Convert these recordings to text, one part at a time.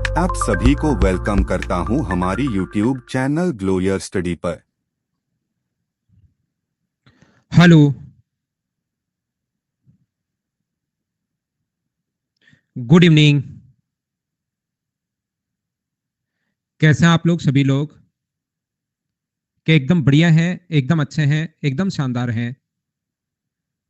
आप सभी को वेलकम करता हूं हमारी YouTube चैनल ग्लोयर स्टडी पर। Hello, good evening. कैसे हैं आप लोग सभी लोग? के एकदम बढ़िया हैं, एकदम अच्छे हैं, एकदम शानदार हैं।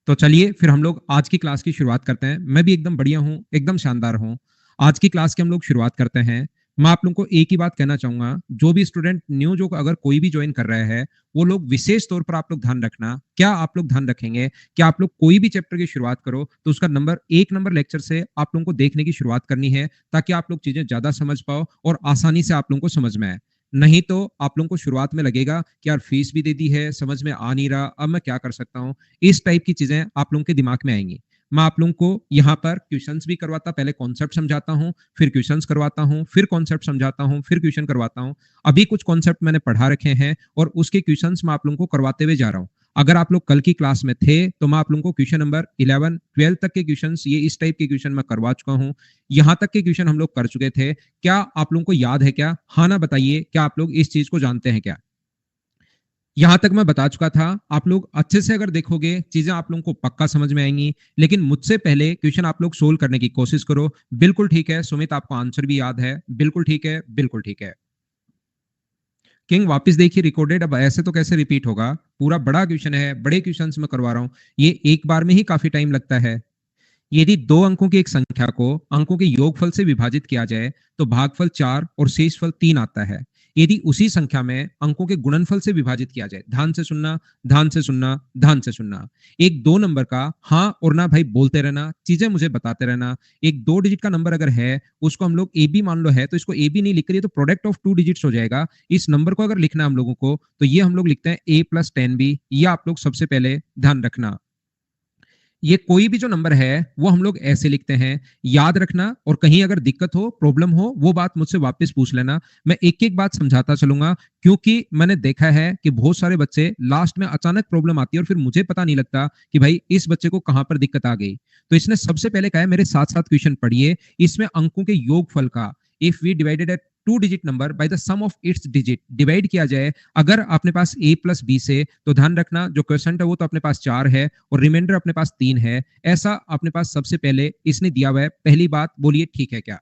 तो चलिए फिर हम लोग आज की क्लास की शुरुआत करते हैं। मैं भी एकदम बढ़िया हूँ, एकदम शानदार हूँ। आज की क्लास की हम लोग शुरुआत करते हैं। मैं आप लोगों को एक ही बात कहना चाहूंगा, जो भी स्टूडेंट न्यू जो अगर कोई भी ज्वाइन कर रहे हैं, वो लोग विशेष तौर पर आप लोग ध्यान रखना। क्या आप लोग ध्यान रखेंगे कि आप लोग कोई भी चैप्टर की शुरुआत करो तो उसका एक नंबर लेक्चर से आप लोगों को देखने की शुरुआत करनी है, ताकि आप लोग चीजें ज्यादा समझ पाओ और आसानी से आप लोगों को समझ में आए। नहीं तो आप लोगों को शुरुआत में लगेगा कि यार फीस भी दे दी है, समझ में आ नहीं रहा, अब मैं क्या कर सकता हूँ। इस टाइप की चीजें आप लोगों के दिमाग में आएंगी। मैं आप लोगों को यहाँ पर क्वेश्चंस भी करवाता, पहले कॉन्सेप्ट समझाता हूँ, फिर क्वेश्चंस करवाता हूँ, फिर कॉन्सेप्ट समझाता हूँ, फिर क्वेश्चन करवाता हूँ। अभी कुछ कॉन्सेप्ट मैंने पढ़ा रखे हैं और उसके क्वेश्चंस मैं आप लोगों को करवाते हुए जा रहा हूँ। अगर आप लोग कल की क्लास में थे तो मैं आप लोगों को क्वेश्चन नंबर 11 12 तक के क्वेश्चन, ये इस टाइप के क्वेश्चन मैं करवा चुका हूँ। यहाँ तक के क्वेश्चन हम लोग कर चुके थे। क्या आप लोगों को याद है क्या? हाँ ना बताइए, क्या आप लोग इस चीज को जानते हैं क्या? यहां तक मैं बता चुका था। आप लोग अच्छे से अगर देखोगे चीजें आप लोगों को पक्का समझ में आएंगी। लेकिन मुझसे पहले क्वेश्चन आप लोग सोल्व करने की कोशिश करो। बिल्कुल ठीक है सुमित, आपको आंसर भी याद है। बिल्कुल ठीक है, बिल्कुल ठीक है। किंग वापस देखिए रिकॉर्डेड। अब ऐसे तो कैसे रिपीट होगा? पूरा बड़ा क्वेश्चन है, बड़े क्वेश्चन मैं करवा रहा हूं। ये एक बार में ही काफी टाइम लगता है। यदि दो अंकों की एक संख्या को अंकों के योगफल से विभाजित किया जाए तो भागफल 4 और शेषफल 3 आता है। यदि उसी संख्या में अंकों के गुणनफल से विभाजित किया जाए, ध्यान से सुनना, ध्यान से सुनना, ध्यान से सुनना। एक दो नंबर का हाँ और ना भाई बोलते रहना, चीजें मुझे बताते रहना। एक दो डिजिट का नंबर अगर है, उसको हम लोग ए बी मान लो है, तो इसको ए बी नहीं लिख रही है तो प्रोडक्ट ऑफ टू डिजिट्स हो जाएगा। इस नंबर को अगर लिखना है हम लोगों को, तो ये हम लोग लिखते हैं ए प्लस 10b। ये आप लोग सबसे पहले ध्यान रखना। ये कोई भी जो नंबर है वो हम लोग ऐसे लिखते हैं, याद रखना। और कहीं अगर दिक्कत हो, प्रॉब्लम हो, वो बात मुझसे वापस पूछ लेना। मैं एक एक बात समझाता चलूंगा, क्योंकि मैंने देखा है कि बहुत सारे बच्चे लास्ट में अचानक प्रॉब्लम आती है और फिर मुझे पता नहीं लगता कि भाई इस बच्चे को कहां पर दिक्कत आ गई। तो इसने सबसे पहले कहा है मेरे साथ साथ क्वेश्चन पढ़िए। इसमें अंकों के योगफल का, if we divided at two digit number by the sum of its digit, divide किया जाए अगर अपने पास a प्लस बी से, तो ध्यान रखना जो क्वेश्चन है वो तो अपने पास 4 है और रिमाइंडर अपने पास 3 है। ऐसा अपने पास सबसे पहले इसने दिया हुआ है। पहली बात बोलिए ठीक है क्या?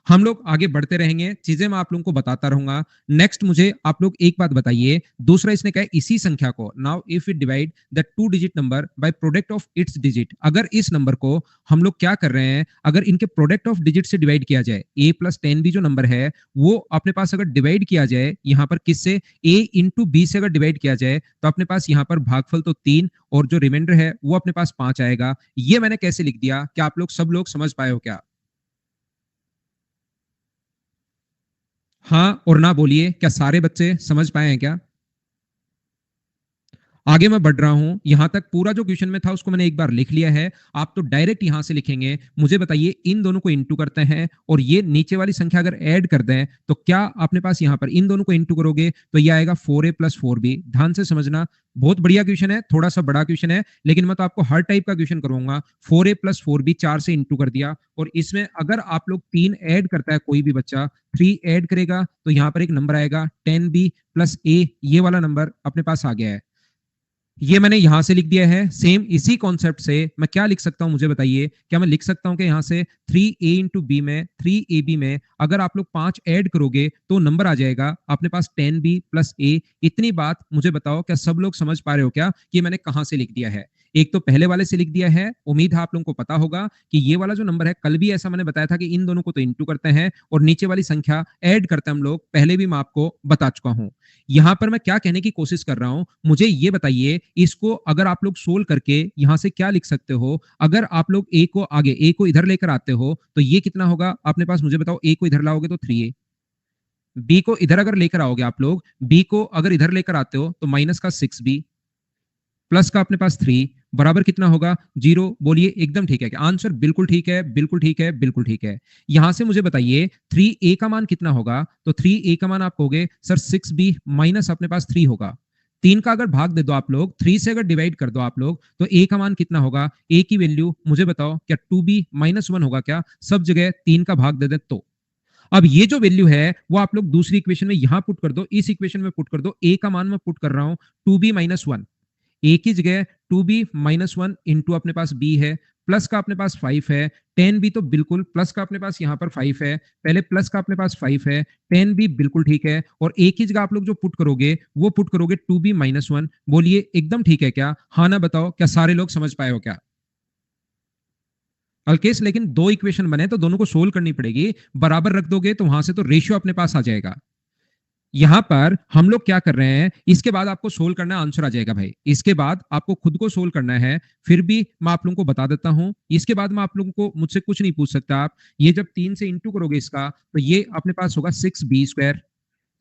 हम लोग आगे बढ़ते रहेंगे, चीजें मैं आप लोगों को बताता रहूंगा। नेक्स्ट मुझे आप लोग एक बात बताइए। दूसरा इसने कहा इसी संख्या को, now if it divide the two digit number by product of its digit, अगर इस नंबर को हम लोग क्या कर रहे हैं, अगर इनके प्रोडक्ट ऑफ डिजिट से डिवाइड किया जाए, ए प्लस 10 भी जो नंबर है वो अपने पास अगर डिवाइड किया जाए यहाँ पर किससे, ए इंटू बी से अगर डिवाइड किया जाए, तो अपने पास यहाँ पर भागफल तो 3 और जो रिमाइंडर है वो अपने पास 5 आएगा। ये मैंने कैसे लिख दिया, क्या आप लोग सब लोग समझ पाए हो क्या? हाँ और ना बोलिए, क्या सारे बच्चे समझ पाए हैं क्या? आगे मैं बढ़ रहा हूं। यहां तक पूरा जो क्वेश्चन में था उसको मैंने एक बार लिख लिया है। आप तो डायरेक्ट यहां से लिखेंगे। मुझे बताइए इन दोनों को इंटू करते हैं और ये नीचे वाली संख्या अगर ऐड कर दें, तो क्या अपने पास यहां पर इन दोनों को इंटू करोगे तो ये आएगा 4a प्लस 4b। ध्यान से समझना, बहुत बढ़िया क्वेश्चन है, थोड़ा सा बड़ा क्वेश्चन है, लेकिन मैं तो आपको हर टाइप का क्वेश्चन करवाऊंगा। 4a प्लस 4b 4 से इंटू कर दिया, और इसमें अगर आप लोग 3 ऐड करता है कोई भी बच्चा, 3 ऐड करेगा तो यहां पर एक नंबर आएगा 10b प्लस a। ये वाला नंबर अपने पास आ गया है। ये मैंने यहां से लिख दिया है। सेम इसी कॉन्सेप्ट से मैं क्या लिख सकता हूं, मुझे बताइए। क्या मैं लिख सकता हूं कि यहां से 3a इंटू बी में, 3ab में अगर आप लोग 5 ऐड करोगे तो नंबर आ जाएगा अपने पास 10b प्लस a। इतनी बात मुझे बताओ, क्या सब लोग समझ पा रहे हो क्या कि मैंने कहां से लिख दिया है? एक तो पहले वाले से लिख दिया है, उम्मीद है आप लोगों को पता होगा कि ये वाला जो नंबर है, कल भी ऐसा मैंने बताया था कि इन दोनों को तो इंटू करते हैं और नीचे वाली संख्या ऐड करते हैं हम लोग, पहले भी मैं आपको बता चुका हूं। यहां पर मैं क्या कहने की कोशिश कर रहा हूं, मुझे ये बताइए, इसको अगर आप लोग सोल्व करके यहां से क्या लिख सकते हो? अगर आप लोग ए को आगे, ए को इधर लेकर आते हो तो ये कितना होगा अपने पास, मुझे बताओ। ए को इधर लाओगे तो 3a, बी को इधर अगर लेकर आओगे आप लोग, बी को अगर इधर लेकर आते हो तो माइनस का 6b प्लस का अपने पास 3 बराबर कितना होगा? 0। बोलिए एकदम ठीक है क्या? आंसर बिल्कुल ठीक है, बिल्कुल ठीक है, बिल्कुल ठीक है। यहां से मुझे बताइए 3a का मान कितना होगा? तो 3a का मान आप कहोगे सर 6b माइनस अपने पास 3 होगा। 3 का अगर भाग दे दो आप लोग, 3 से अगर डिवाइड कर दो आप लोग, तो a का मान कितना होगा? a की वैल्यू मुझे बताओ, क्या 2b माइनस 1 होगा क्या? सब जगह 3 का भाग दे दे तो अब ये जो वैल्यू है वो आप लोग दूसरी इक्वेशन में यहां पुट कर दो, इस इक्वेशन में पुट कर दो। ए का मान मैं पुट कर रहा हूं 2b-1, ए की जगह 2b-1 इंटू अपने पास बी है, प्लस का अपने पास 5 है, 10b तो बिल्कुल प्लस का अपने पास यहां पर 5 है, पहले प्लस का अपने पास 5 है, 10b बिल्कुल ठीक है, और ए की जगह आप लोग जो पुट करोगे वो पुट करोगे 2b-1। बोलिए एकदम ठीक है क्या? हाँ ना बताओ, क्या सारे लोग समझ पाए हो क्या? अल्केश, लेकिन दो इक्वेशन बने तो दोनों को सोल्व करनी पड़ेगी, बराबर रख दोगे तो वहां से तो रेशियो अपने पास आ जाएगा। यहां पर हम लोग क्या कर रहे हैं, इसके बाद आपको सोल्व करना है, आंसर आ जाएगा भाई। इसके बाद आपको खुद को सोल्व करना है। फिर भी मैं आप लोगों को बता देता हूं, इसके बाद मैं आप लोगों को मुझसे कुछ नहीं पूछ सकता आप। ये जब 3 से इंटू करोगे इसका, तो ये अपने पास होगा 6b²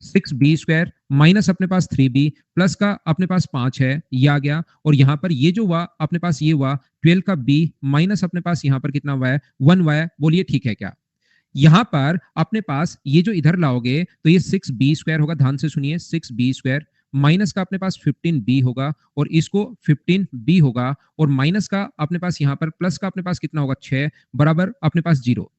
6b² माइनस अपने पास 3b प्लस का अपने पास 5 है, ये आ गया। और यहां पर ये जो हुआ अपने पास, ये हुआ 12 का b माइनस अपने पास यहां पर कितना हुआ है, 1 हुआ है। बोलिए ठीक है क्या? यहां पर अपने पास ये जो इधर लाओगे तो ये 6b² होगा, ध्यान से सुनिए, 6b² माइनस का अपने पास 15b होगा, और इसको 15b होगा, और माइनस का अपने पास यहां पर प्लस का अपने पास कितना होगा, 6 बराबर अपने पास 0।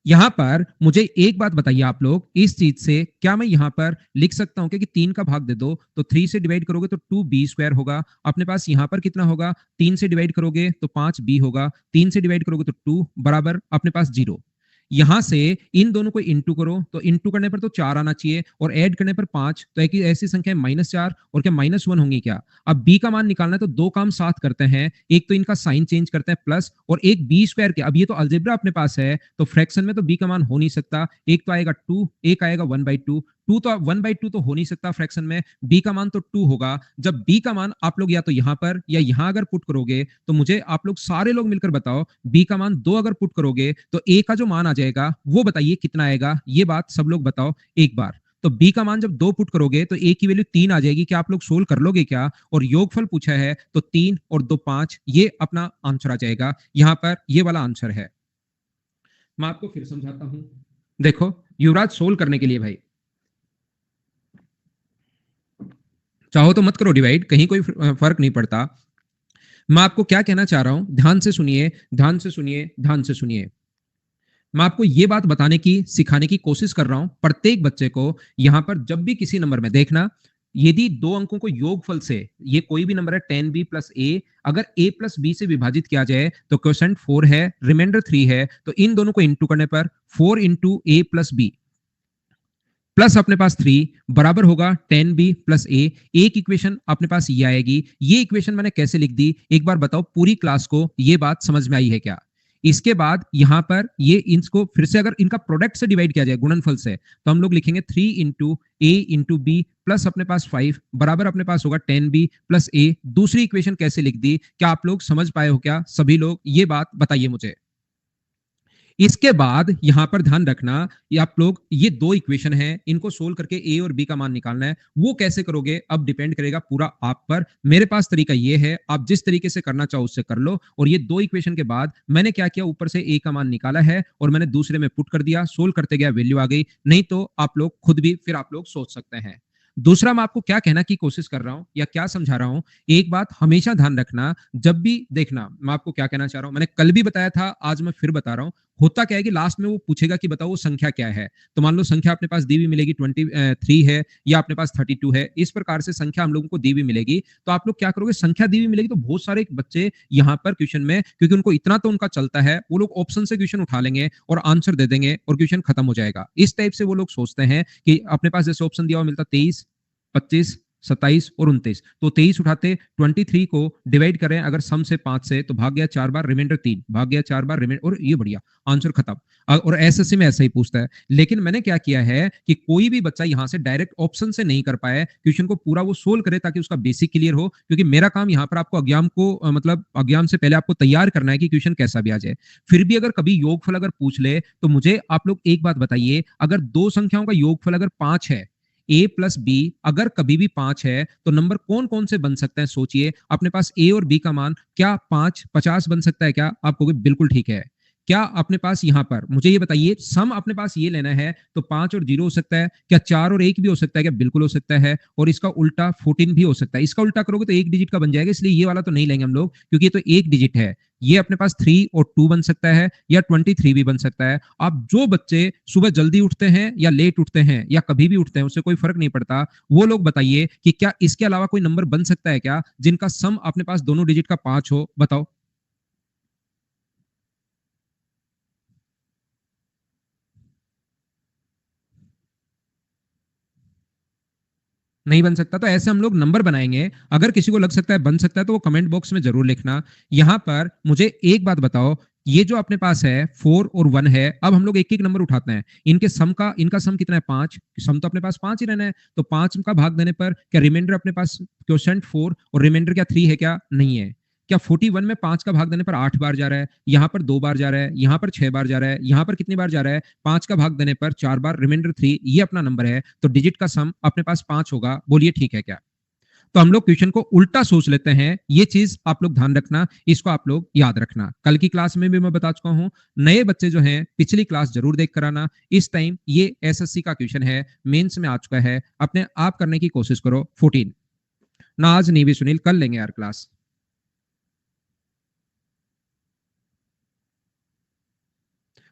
यहां पर मुझे एक बात बताइए आप लोग, इस चीज से क्या मैं यहां पर लिख सकता हूं कि 3 का भाग दे दो, तो 3 से डिवाइड करोगे तो 2b² होगा, अपने पास यहां पर कितना होगा, 3 से डिवाइड करोगे तो 5b होगा, 3 से डिवाइड करोगे तो 2 बराबर अपने पास 0। यहां से इन दोनों को इंटू करो, तो इंटू करने पर तो 4 आना चाहिए, और ऐड करने पर 5, तो एक ऐसी संख्या है -4, और क्या -1 होंगी क्या? अब b का मान निकालना है तो दो काम साथ करते हैं, एक तो इनका साइन चेंज करते हैं प्लस, और एक b² के, अब ये तो अलजेब्रा अपने पास है तो फ्रैक्शन में तो b का मान हो नहीं सकता, एक तो आएगा 2, एक आएगा 1/2, 2 तो 1/2 तो हो नहीं सकता फ्रैक्शन में, b का मान तो 2 होगा। जब b का मान आप लोग या तो यहां पर या यहां अगर पुट करोगे, तो मुझे आप लोग सारे लोग मिलकर बताओ, b का मान 2 अगर पुट करोगे तो a का जो मान आ जाएगा वो बताइए कितना आएगा, ये बात सब लोग बताओ एक बार। तो b का मान जब 2 पुट करोगे तो a की वैल्यू 3 आ जाएगी, क्या आप लोग सोल्व कर लोगे क्या? और योगफल पूछा है तो 3 और 2 5, ये अपना आंसर आ जाएगा। यहां पर ये वाला आंसर है। मैं आपको फिर समझाता हूं, देखो युवराज, सोल्व करने के लिए भाई चाहो तो मत करो डिवाइड, कहीं कोई फर्क नहीं पड़ता। मैं आपको क्या कहना चाह रहा हूं, ध्यान से सुनिए, ध्यान से सुनिए, ध्यान से सुनिए। मैं आपको ये बात बताने की, सिखाने की कोशिश कर रहा हूं प्रत्येक बच्चे को। यहां पर जब भी किसी नंबर में देखना, यदि दो अंकों को योगफल से, ये कोई भी नंबर है 10b प्लस a, अगर a प्लस b से विभाजित किया जाए तो क्वेश्चन 4 है, रिमाइंडर 3 है, तो इन दोनों को इंटू करने पर 4 into a plus b plus अपने पास 3 बराबर होगा 10b प्लस एक इक्वेशन अपने पास ये आएगी। ये इक्वेशन मैंने कैसे लिख दी, एक बार बताओ पूरी क्लास को, ये बात समझ में आई है क्या? इसके बाद यहां पर ये इनको फिर से अगर इनका प्रोडक्ट से डिवाइड किया जाए, गुणनफल से, तो हम लोग लिखेंगे 3 इंटू ए इंटू बी प्लस अपने पास 5 बराबर अपने पास होगा 10b प्लस a। दूसरी इक्वेशन कैसे लिख दी, क्या आप लोग समझ पाए हो क्या सभी लोग? ये बात बताइए मुझे। इसके बाद यहां पर ध्यान रखना, ये आप लोग, ये दो इक्वेशन हैं, इनको सोल्व करके ए और बी का मान निकालना है। वो कैसे करोगे अब डिपेंड करेगा पूरा आप पर। मेरे पास तरीका ये है, आप जिस तरीके से करना चाहो उससे कर लो। और ये दो इक्वेशन के बाद मैंने क्या किया, ऊपर से ए का मान निकाला है और मैंने दूसरे में पुट कर दिया, सोल्व करते गया, वैल्यू आ गई। नहीं तो आप लोग खुद भी फिर आप लोग सोच सकते हैं। दूसरा, मैं आपको क्या कहना की कोशिश कर रहा हूं या क्या समझा रहा हूं, एक बात हमेशा ध्यान रखना, जब भी देखना, मैं आपको क्या कहना चाह रहा हूं, मैंने कल भी बताया था, आज मैं फिर बता रहा हूं। होता क्या है कि लास्ट में वो पूछेगा कि बताओ वो संख्या क्या है। तो मान लो संख्या अपने पास दी हुई मिलेगी 23 है, या अपने पास 32 है, इस प्रकार से संख्या हम लोगों को दी हुई मिलेगी। तो आप लोग क्या करोगे, संख्या दी हुई मिलेगी तो बहुत सारे बच्चे यहाँ पर क्वेश्चन में, क्योंकि उनको इतना तो उनका चलता है, वो लोग ऑप्शन से क्वेश्चन उठा लेंगे और आंसर दे देंगे और क्वेश्चन खत्म हो जाएगा। इस टाइप से वो लोग सोचते हैं कि अपने पास जैसे ऑप्शन दिया हुआ मिलता 23, 25, 27 और 29, तो 23 उठाते, 23 को डिवाइड करें अगर सम से 5 से, तो भाग गया 4 बार, रिमाइंडर 3 भाग गया 4 बार, रिमाइंडर, और ये बढ़िया आंसर खत्म। और एसएससी में ऐसा ही पूछता है। लेकिन मैंने क्या किया है कि कोई भी बच्चा यहां से डायरेक्ट ऑप्शन से नहीं कर पाए, क्वेश्चन को पूरा वो सोल्व करे ताकि उसका बेसिक क्लियर हो, क्योंकि मेरा काम यहाँ पर आपको अज्ञान को मतलब अज्ञान से पहले आपको तैयार करना है कि क्वेश्चन कैसा भी आ जाए। फिर भी अगर कभी योगफल अगर पूछ ले, तो मुझे आप लोग एक बात बताइए, अगर दो संख्याओं का योगफल अगर 5 है, ए प्लस बी अगर कभी भी 5 है, तो नंबर कौन कौन से बन सकते हैं, सोचिए। अपने पास ए और बी का मान क्या 5 50 बन सकता है क्या? आप कहोगे बिल्कुल ठीक है। क्या अपने पास यहाँ पर मुझे ये बताइए, सम अपने पास ये लेना है तो 5 और 0 हो सकता है क्या, 4 और 1 भी हो सकता है क्या, बिल्कुल हो सकता है, और इसका उल्टा 14 भी हो सकता है। इसका उल्टा करोगे तो एक डिजिट का बन जाएगा, इसलिए ये वाला तो नहीं लेंगे हम लोग, क्योंकि ये तो एक डिजिट है। ये अपने पास 3 और 2 बन सकता है, या 23 भी बन सकता है। आप जो बच्चे सुबह जल्दी उठते हैं या लेट उठते हैं या कभी भी उठते हैं, उससे कोई फर्क नहीं पड़ता, वो लोग बताइए कि क्या इसके अलावा कोई नंबर बन सकता है क्या जिनका सम अपने पास दोनों डिजिट का 5 हो, बताओ। नहीं बन सकता, तो ऐसे हम लोग नंबर बनाएंगे। अगर किसी को लग सकता है बन सकता है तो वो कमेंट बॉक्स में जरूर लिखना। यहां पर मुझे एक बात बताओ, ये जो अपने पास है 4 और 1 है, अब हम लोग एक एक नंबर उठाते हैं, इनके सम का, इनका सम कितना है 5, सम तो अपने पास 5 ही रहना है, तो 5 का भाग देने पर क्या रिमाइंडर अपने पास क्वोशंट 4 और रिमाइंडर क्या 3 है क्या, नहीं है। क्या 41 में 5 का भाग देने पर 8 बार जा रहा है, यहां पर 2 बार जा रहा है, यहां पर 6 बार जा रहा है, यहां पर कितनी बार जा रहा है, 5 का भाग देने पर 4 बार, रिमाइंडर 3, ये अपना नंबर है, तो डिजिट का सम अपने पास 5 होगा। बोलिए ठीक है क्या। तो हम लोग क्वेश्चन को उल्टा सोच लेते हैं, ये चीज आप लोग ध्यान रखना, इसको आप लोग याद रखना। कल की क्लास में भी मैं बता चुका हूं, नए बच्चे जो हैं पिछली क्लास जरूर देख कर आना। इस टाइम ये एसएससी का क्वेश्चन है, मेंस में आ चुका है, अपने आप करने की कोशिश करो। 14 ना, आज नहीं भी सुनील, कल लेंगे यार क्लास।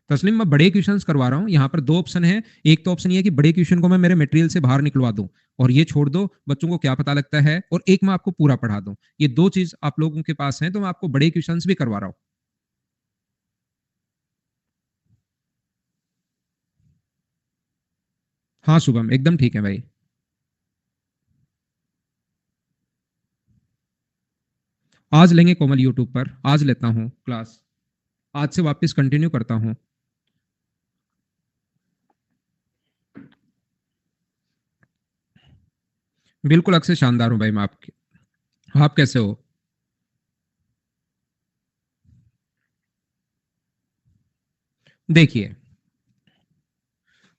तस्लीम, मैं बड़े क्वेश्चंस करवा रहा हूँ, यहाँ पर दो ऑप्शन है। एक तो ऑप्शन ये है कि बड़े क्वेश्चन को मैं मेरे मटेरियल से बाहर निकलवा दूं और ये छोड़ दो, बच्चों को क्या पता लगता है, और एक मैं आपको पूरा पढ़ा दूं। ये दो चीज आप लोगों के पास है, तो मैं आपको बड़े क्वेश्चंस भी करवा रहा हूँ। हाँ शुभम, एकदम ठीक है भाई। आज लेंगे कोमल यूट्यूब पर, आज लेता हूँ क्लास, आज से वापस कंटिन्यू करता हूँ। बिल्कुल अक्षय, शानदार हूँ भाई मैं आपके। आप कैसे हो। देखिए,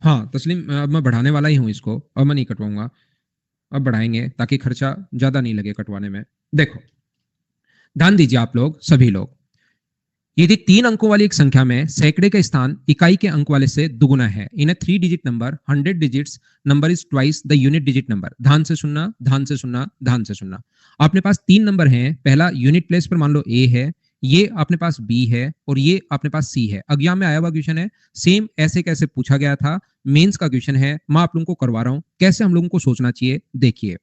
हाँ तस्लीम, अब मैं बढ़ाने वाला ही हूँ इसको, अब मैं नहीं कटवाऊंगा, अब बढ़ाएंगे ताकि खर्चा ज्यादा नहीं लगे कटवाने में। देखो, ध्यान दीजिए आप लोग सभी लोग, यदि 3 अंकों वाली एक संख्या में सैकड़े का स्थान इकाई के अंक वाले से दुगुना है, इन 3 digit number 100 digits number is twice the unit digit number. ध्यान से सुनना, ध्यान से सुनना, ध्यान से सुनना। अपने पास 3 नंबर हैं, पहला यूनिट प्लेस पर मान लो ए है, ये अपने पास बी है, और ये अपने पास सी है। एग्जाम में आया हुआ क्वेश्चन है, सेम ऐसे कैसे पूछा गया था, मेंस का क्वेश्चन है, मैं आप लोगों को करवा रहा हूं कैसे हम लोगों को सोचना चाहिए। देखिए,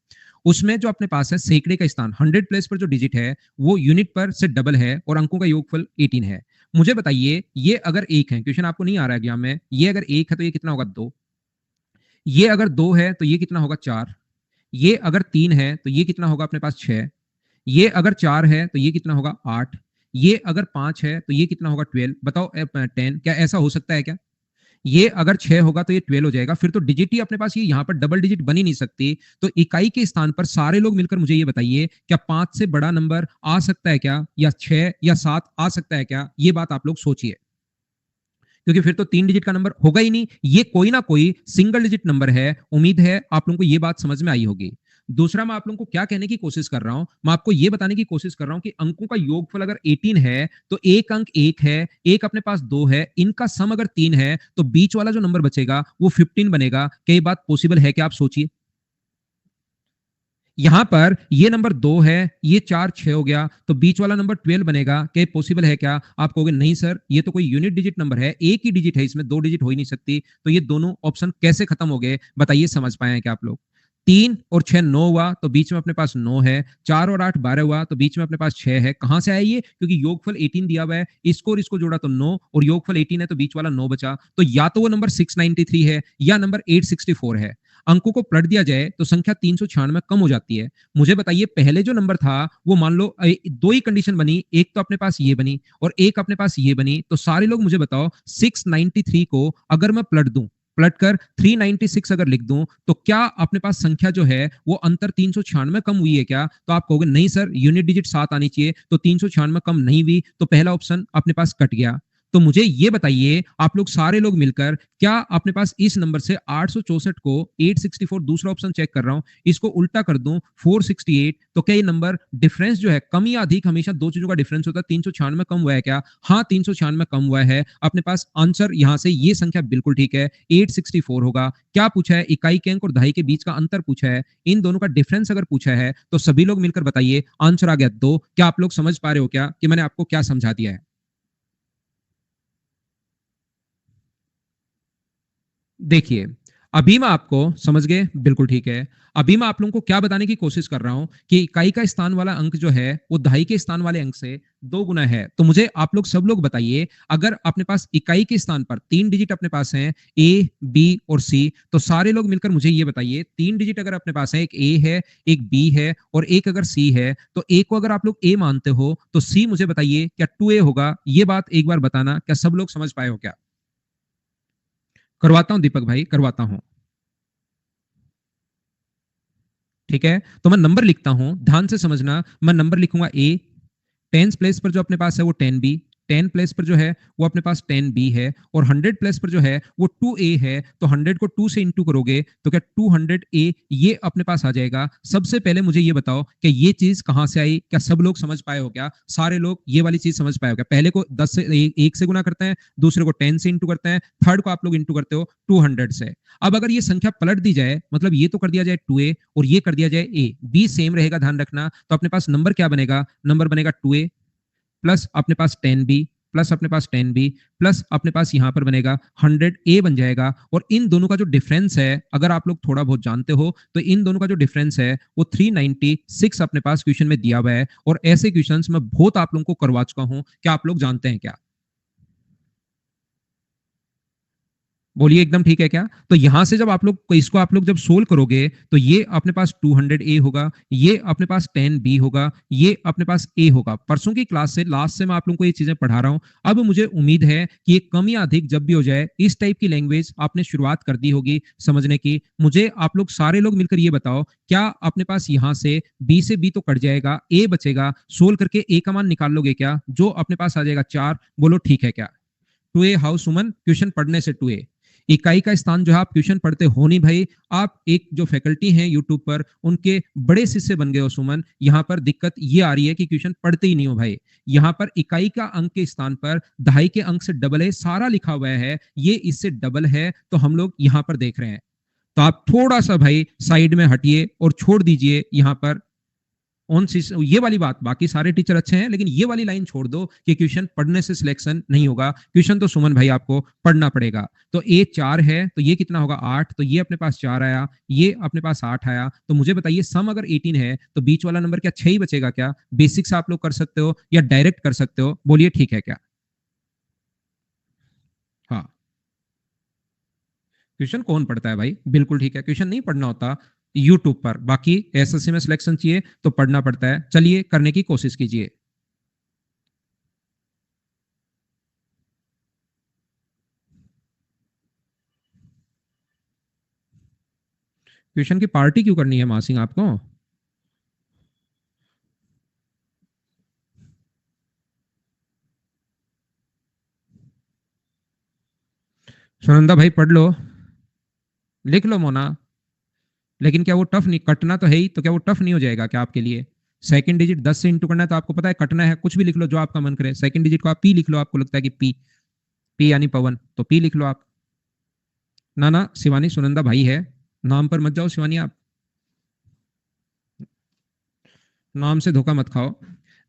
उसमें जो अपने पास है सैकड़े का स्थान 100 प्लेस पर जो डिजिट है वो यूनिट पर से डबल है और अंकों का योगफल 18 है। मुझे बताइए, ये अगर एक है, क्वेश्चन आपको नहीं आ रहा है एग्जाम में, ये अगर एक है तो ये कितना होगा 2, ये अगर 2 है तो ये कितना होगा 4, ये अगर 3 है तो ये कितना होगा अपने पास 6, ये अगर 4 है तो ये कितना होगा 8, ये अगर 5 है तो ये कितना होगा 12। बताओ 10, क्या ऐसा हो सकता है क्या। ये अगर 6 होगा तो ये 12 हो जाएगा, फिर तो डिजिट ही अपने पास ये यहाँ पर डबल डिजिट बन ही नहीं सकती। तो इकाई के स्थान पर सारे लोग मिलकर मुझे ये बताइए, क्या 5 से बड़ा नंबर आ सकता है क्या, या 6 या 7 आ सकता है क्या, ये बात आप लोग सोचिए, क्योंकि फिर तो 3 डिजिट का नंबर होगा ही नहीं, ये कोई ना कोई सिंगल डिजिट नंबर है। उम्मीद है आप लोगों को ये बात समझ में आई होगी। दूसरा, मैं आप लोगों को क्या कहने की कोशिश कर रहा हूं, मैं आपको ये बताने की कोशिश कर रहा हूं कि अंकों का योगफल अगर 18 है तो एक अंक 1 है, एक अपने पास 2 है, इनका सम अगर 3 है तो बीच वाला जो नंबर बचेगा वो 15 बनेगा। क्या ये बात पॉसिबल है क्या, आप सोचिए। यहां पर ये नंबर 2 है, ये 4 6 हो गया, तो बीच वाला नंबर 12 बनेगा। क्या ये पॉसिबल है क्या, आप कहोगे नहीं सर ये तो कोई यूनिट डिजिट नंबर है, एक ही डिजिट है, इसमें 2 डिजिट हो ही नहीं सकती। तो ये दोनों ऑप्शन कैसे खत्म हो गए, बताइए, समझ पाए हैं क्या आप लोग। 3 और 6 9 हुआ तो बीच में अपने पास 9 है, 4 और 8 12 हुआ तो बीच में अपने पास 6 है। कहां से आया ये, क्योंकि योगफल 18 दिया हुआ है, इसको और इसको जोड़ा तो 9, और योगफल 18 है तो बीच वाला 9 बचा। तो या तो वो नंबर 693 है या नंबर 864 है। अंकों को पलट दिया जाए तो संख्या 396 कम हो जाती है। मुझे बताइए, पहले जो नंबर था वो मान लो दो ही कंडीशन बनी, एक तो अपने पास ये बनी और एक अपने पास ये बनी, तो सारे लोग मुझे बताओ 693 को अगर मैं पलट दूं, पलट कर 396 अगर लिख दूं, तो क्या अपने पास संख्या जो है वो अंतर 396 कम हुई है क्या, तो आप कहोगे नहीं सर यूनिट डिजिट 7 आनी चाहिए, तो 396 कम नहीं हुई, तो पहला ऑप्शन अपने पास कट गया। तो मुझे ये बताइए आप लोग सारे लोग मिलकर, क्या अपने पास इस नंबर से 864 को 864, दूसरा ऑप्शन चेक कर रहा हूं, इसको उल्टा कर दूं 468, तो क्या ये नंबर डिफरेंस जो है कम या अधिक, हमेशा दो चीजों का डिफरेंस होता है, 396 कम हुआ है क्या? हाँ, 396 कम हुआ है अपने पास। आंसर यहां से ये संख्या बिल्कुल ठीक है, 864 होगा। क्या पूछा है? इकाई के अंक और दहाई के बीच का अंतर पूछा है, इन दोनों का डिफरेंस अगर पूछा है तो सभी लोग मिलकर बताइए। आंसर आ गया 2। क्या आप लोग समझ पा रहे हो क्या कि मैंने आपको क्या समझा दिया है? देखिए, अभी मैं आपको समझ गए, बिल्कुल ठीक है। अभी मैं आप लोगों को क्या बताने की कोशिश कर रहा हूं कि इकाई का स्थान वाला अंक जो है वो दहाई के स्थान वाले अंक से 2 गुना है। तो मुझे आप लोग सब लोग बताइए, अगर अपने पास इकाई के स्थान पर 3 डिजिट अपने पास हैं, ए, बी और सी, तो सारे लोग मिलकर मुझे ये बताइए, 3 डिजिट अगर अपने पास है, एक ए है, एक बी है और एक अगर सी है, तो ए को अगर आप लोग ए मानते हो तो सी मुझे बताइए क्या 2a होगा? ये बात एक बार बताना, क्या सब लोग समझ पाए हो क्या? करवाता हूं दीपक भाई, करवाता हूं। ठीक है, तो मैं नंबर लिखता हूं, ध्यान से समझना। मैं नंबर लिखूंगा ए, टेंस प्लेस पर जो अपने पास है वो 10b, 10 प्लेस पर जो है वो अपने पास 10b है, और 100 प्लेस पर जो है वो 2a है। तो 100 को 2 से इंटू करोगे तो क्या 200a ये अपने पास आ जाएगा। सबसे पहले मुझे ये बताओ कि ये चीज कहां से आई? क्या सब लोग समझ पाए हो क्या? सारे लोग ये वाली चीज समझ पाए हो क्या? पहले को 10 से 1 से गुना करते हैं, दूसरे को 10 से इंटू करते हैं, थर्ड को आप लोग इंटू करते हो 200 से। अब अगर ये संख्या पलट दी जाए, मतलब ये तो कर दिया जाए 2a और ये कर दिया जाए a, b सेम रहेगा, ध्यान रखना, तो अपने पास नंबर क्या बनेगा? नंबर बनेगा 2a प्लस अपने पास 10b प्लस अपने पास 10b प्लस अपने पास यहां पर बनेगा 100a बन जाएगा। और इन दोनों का जो डिफरेंस है, अगर आप लोग थोड़ा बहुत जानते हो तो इन दोनों का जो डिफरेंस है वो 396 अपने पास क्वेश्चन में दिया हुआ है। और ऐसे क्वेश्चंस मैं बहुत आप लोगों को करवा चुका हूं, क्या आप लोग जानते हैं क्या? बोलिए, एकदम ठीक है क्या? तो यहां से जब आप लोग इसको आप लोग जब सोल्व करोगे तो ये अपने पास 200a होगा, ये अपने पास 10b होगा, ये अपने पास a होगा। परसों की क्लास से लास्ट से मैं आप लोगों को ये चीजें पढ़ा रहा हूं। अब मुझे उम्मीद है कि ये कम या अधिक जब भी हो जाए, इस टाइप की लैंग्वेज आपने शुरुआत कर दी होगी समझने की। मुझे आप लोग सारे लोग मिलकर ये बताओ, क्या अपने पास यहां से b से b तो कट जाएगा, a बचेगा, सोल्व करके a का मान निकाल लोगे क्या? जो अपने पास आ जाएगा 4। बोलो ठीक है क्या? 2a how Suman? क्वेश्चन पढ़ने से 2a। इकाई का स्थान जो है आप ट्यूशन पढ़ते हो नहीं भाई, आप एक जो फैकल्टी हैं यूट्यूब पर उनके बड़े शिष्य बन गए हो सुमन। यहां पर दिक्कत ये आ रही है कि ट्यूशन पढ़ते ही नहीं हो भाई। यहां पर इकाई का अंक के स्थान पर दहाई के अंक से डबल है, सारा लिखा हुआ है, ये इससे डबल है, तो हम लोग यहां पर देख रहे हैं। तो आप थोड़ा सा भाई साइड में हटिए और छोड़ दीजिए यहां पर ऑन ये वाली बात। बाकी सारे टीचर अच्छे हैं, लेकिन ये वाली लाइन छोड़ दो कि क्वेश्चन पढ़ने से सिलेक्शन नहीं होगा। क्वेश्चन तो सुमन भाई आपको पढ़ना पड़ेगा। तो ए 4 है तो ये कितना होगा? 8। तो ये अपने पास 4 आया, ये अपने पास 8 आया। तो मुझे बताइए, सम अगर 18 है तो बीच वाला नंबर क्या 6 ही बचेगा क्या? बेसिक्स आप लोग कर सकते हो या डायरेक्ट कर सकते हो, बोलिए ठीक है क्या? हाँ, क्वेश्चन कौन पढ़ता है भाई? बिल्कुल ठीक है, क्वेश्चन नहीं पढ़ना होता यूट्यूब पर। बाकी एसएससी में सिलेक्शन चाहिए तो पढ़ना पड़ता है। चलिए करने की कोशिश कीजिए। ट्यूशन की पार्टी क्यों करनी है मासिंग आपको? सुनंदा भाई पढ़ लो, लिख लो मोना। लेकिन क्या वो टफ नहीं, कटना तो है ही, तो क्या वो टफ नहीं हो जाएगा क्या आपके लिए? सेकंड डिजिट 10 से इंटू करना है तो आपको पता है कटना है। कुछ भी लिख लो जो आपका मन करे। सेकंड डिजिट को आप पी लिख लो, आपको लगता है कि पी, पी यानी पवन, तो पी लिख लो आप। ना ना, शिवानी सुनंदा भाई है, नाम पर मत जाओ शिवानी आप, नाम से धोखा मत खाओ।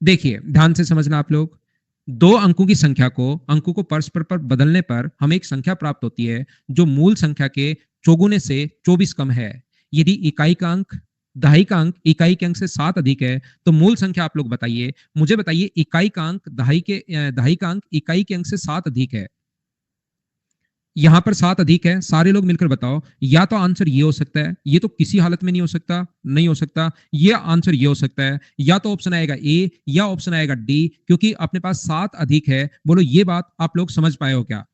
देखिए ध्यान से समझना आप लोग, दो अंकों की संख्या को, अंकों को परस्पर पर बदलने पर हमें एक संख्या प्राप्त होती है जो मूल संख्या के चौगुने से 24 कम है। यदि इकाई का अंक दहाई का अंक इकाई के अंक से 7 अधिक है तो मूल संख्या आप लोग बताइए। मुझे बताइए, इकाई का अंक दहाई का अंक इकाई के अंक से 7 अधिक है, यहां पर 7 अधिक है, सारे लोग मिलकर बताओ। या तो आंसर ये हो सकता है, ये तो किसी हालत में नहीं हो सकता, नहीं हो सकता। ये आंसर ये हो सकता है, या तो ऑप्शन आएगा ए या ऑप्शन आएगा डी, क्योंकि अपने पास 7 अधिक है। बोलो ये बात आप लोग समझ पाए हो क्या?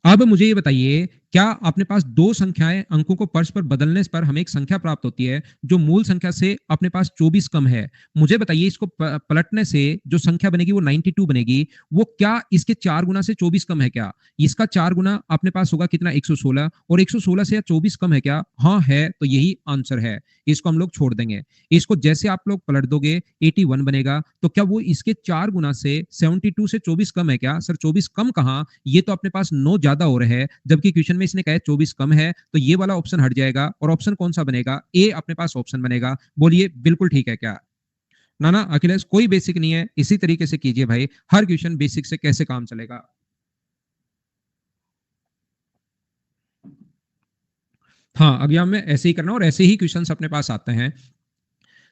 अब मुझे ये बताइए, क्या अपने पास दो संख्याएं अंकों को परस्पर बदलने पर हमें एक संख्या प्राप्त होती है जो मूल संख्या से अपने पास 24 कम है। मुझे बताइए, इसको पलटने से जो संख्या बनेगी वो 92 बनेगी। वो क्या इसके 4 गुना से 24 कम है क्या? इसका 4 गुना अपने पास होगा कितना? 116। और 116 से 24 कम है क्या? हाँ है, तो यही आंसर है। इसको हम लोग छोड़ देंगे। इसको जैसे आप लोग पलट दोगे 81 बनेगा। तो क्या वो इसके 4 गुना से 72 से 24 कम है क्या? सर 24 कम कहाँ, ये तो अपने पास 9 ज्यादा हो रहे हैं, जबकि क्वेश्चन में इसने कहा 24 कम है। तो ये वाला ऑप्शन हट जाएगा और ऑप्शन कौन सा बनेगा? ए अपने पास ऑप्शन बनेगा। बोलिए बिल्कुल ठीक है क्या? ना ना अखिलेश, कोई बेसिक नहीं है, इसी तरीके से कीजिए भाई। हर क्वेश्चन बेसिक से कैसे काम चलेगा। हाँ, एग्जाम में ऐसे ही करना और ऐसे ही क्वेश्चंस अपने पास आते हैं।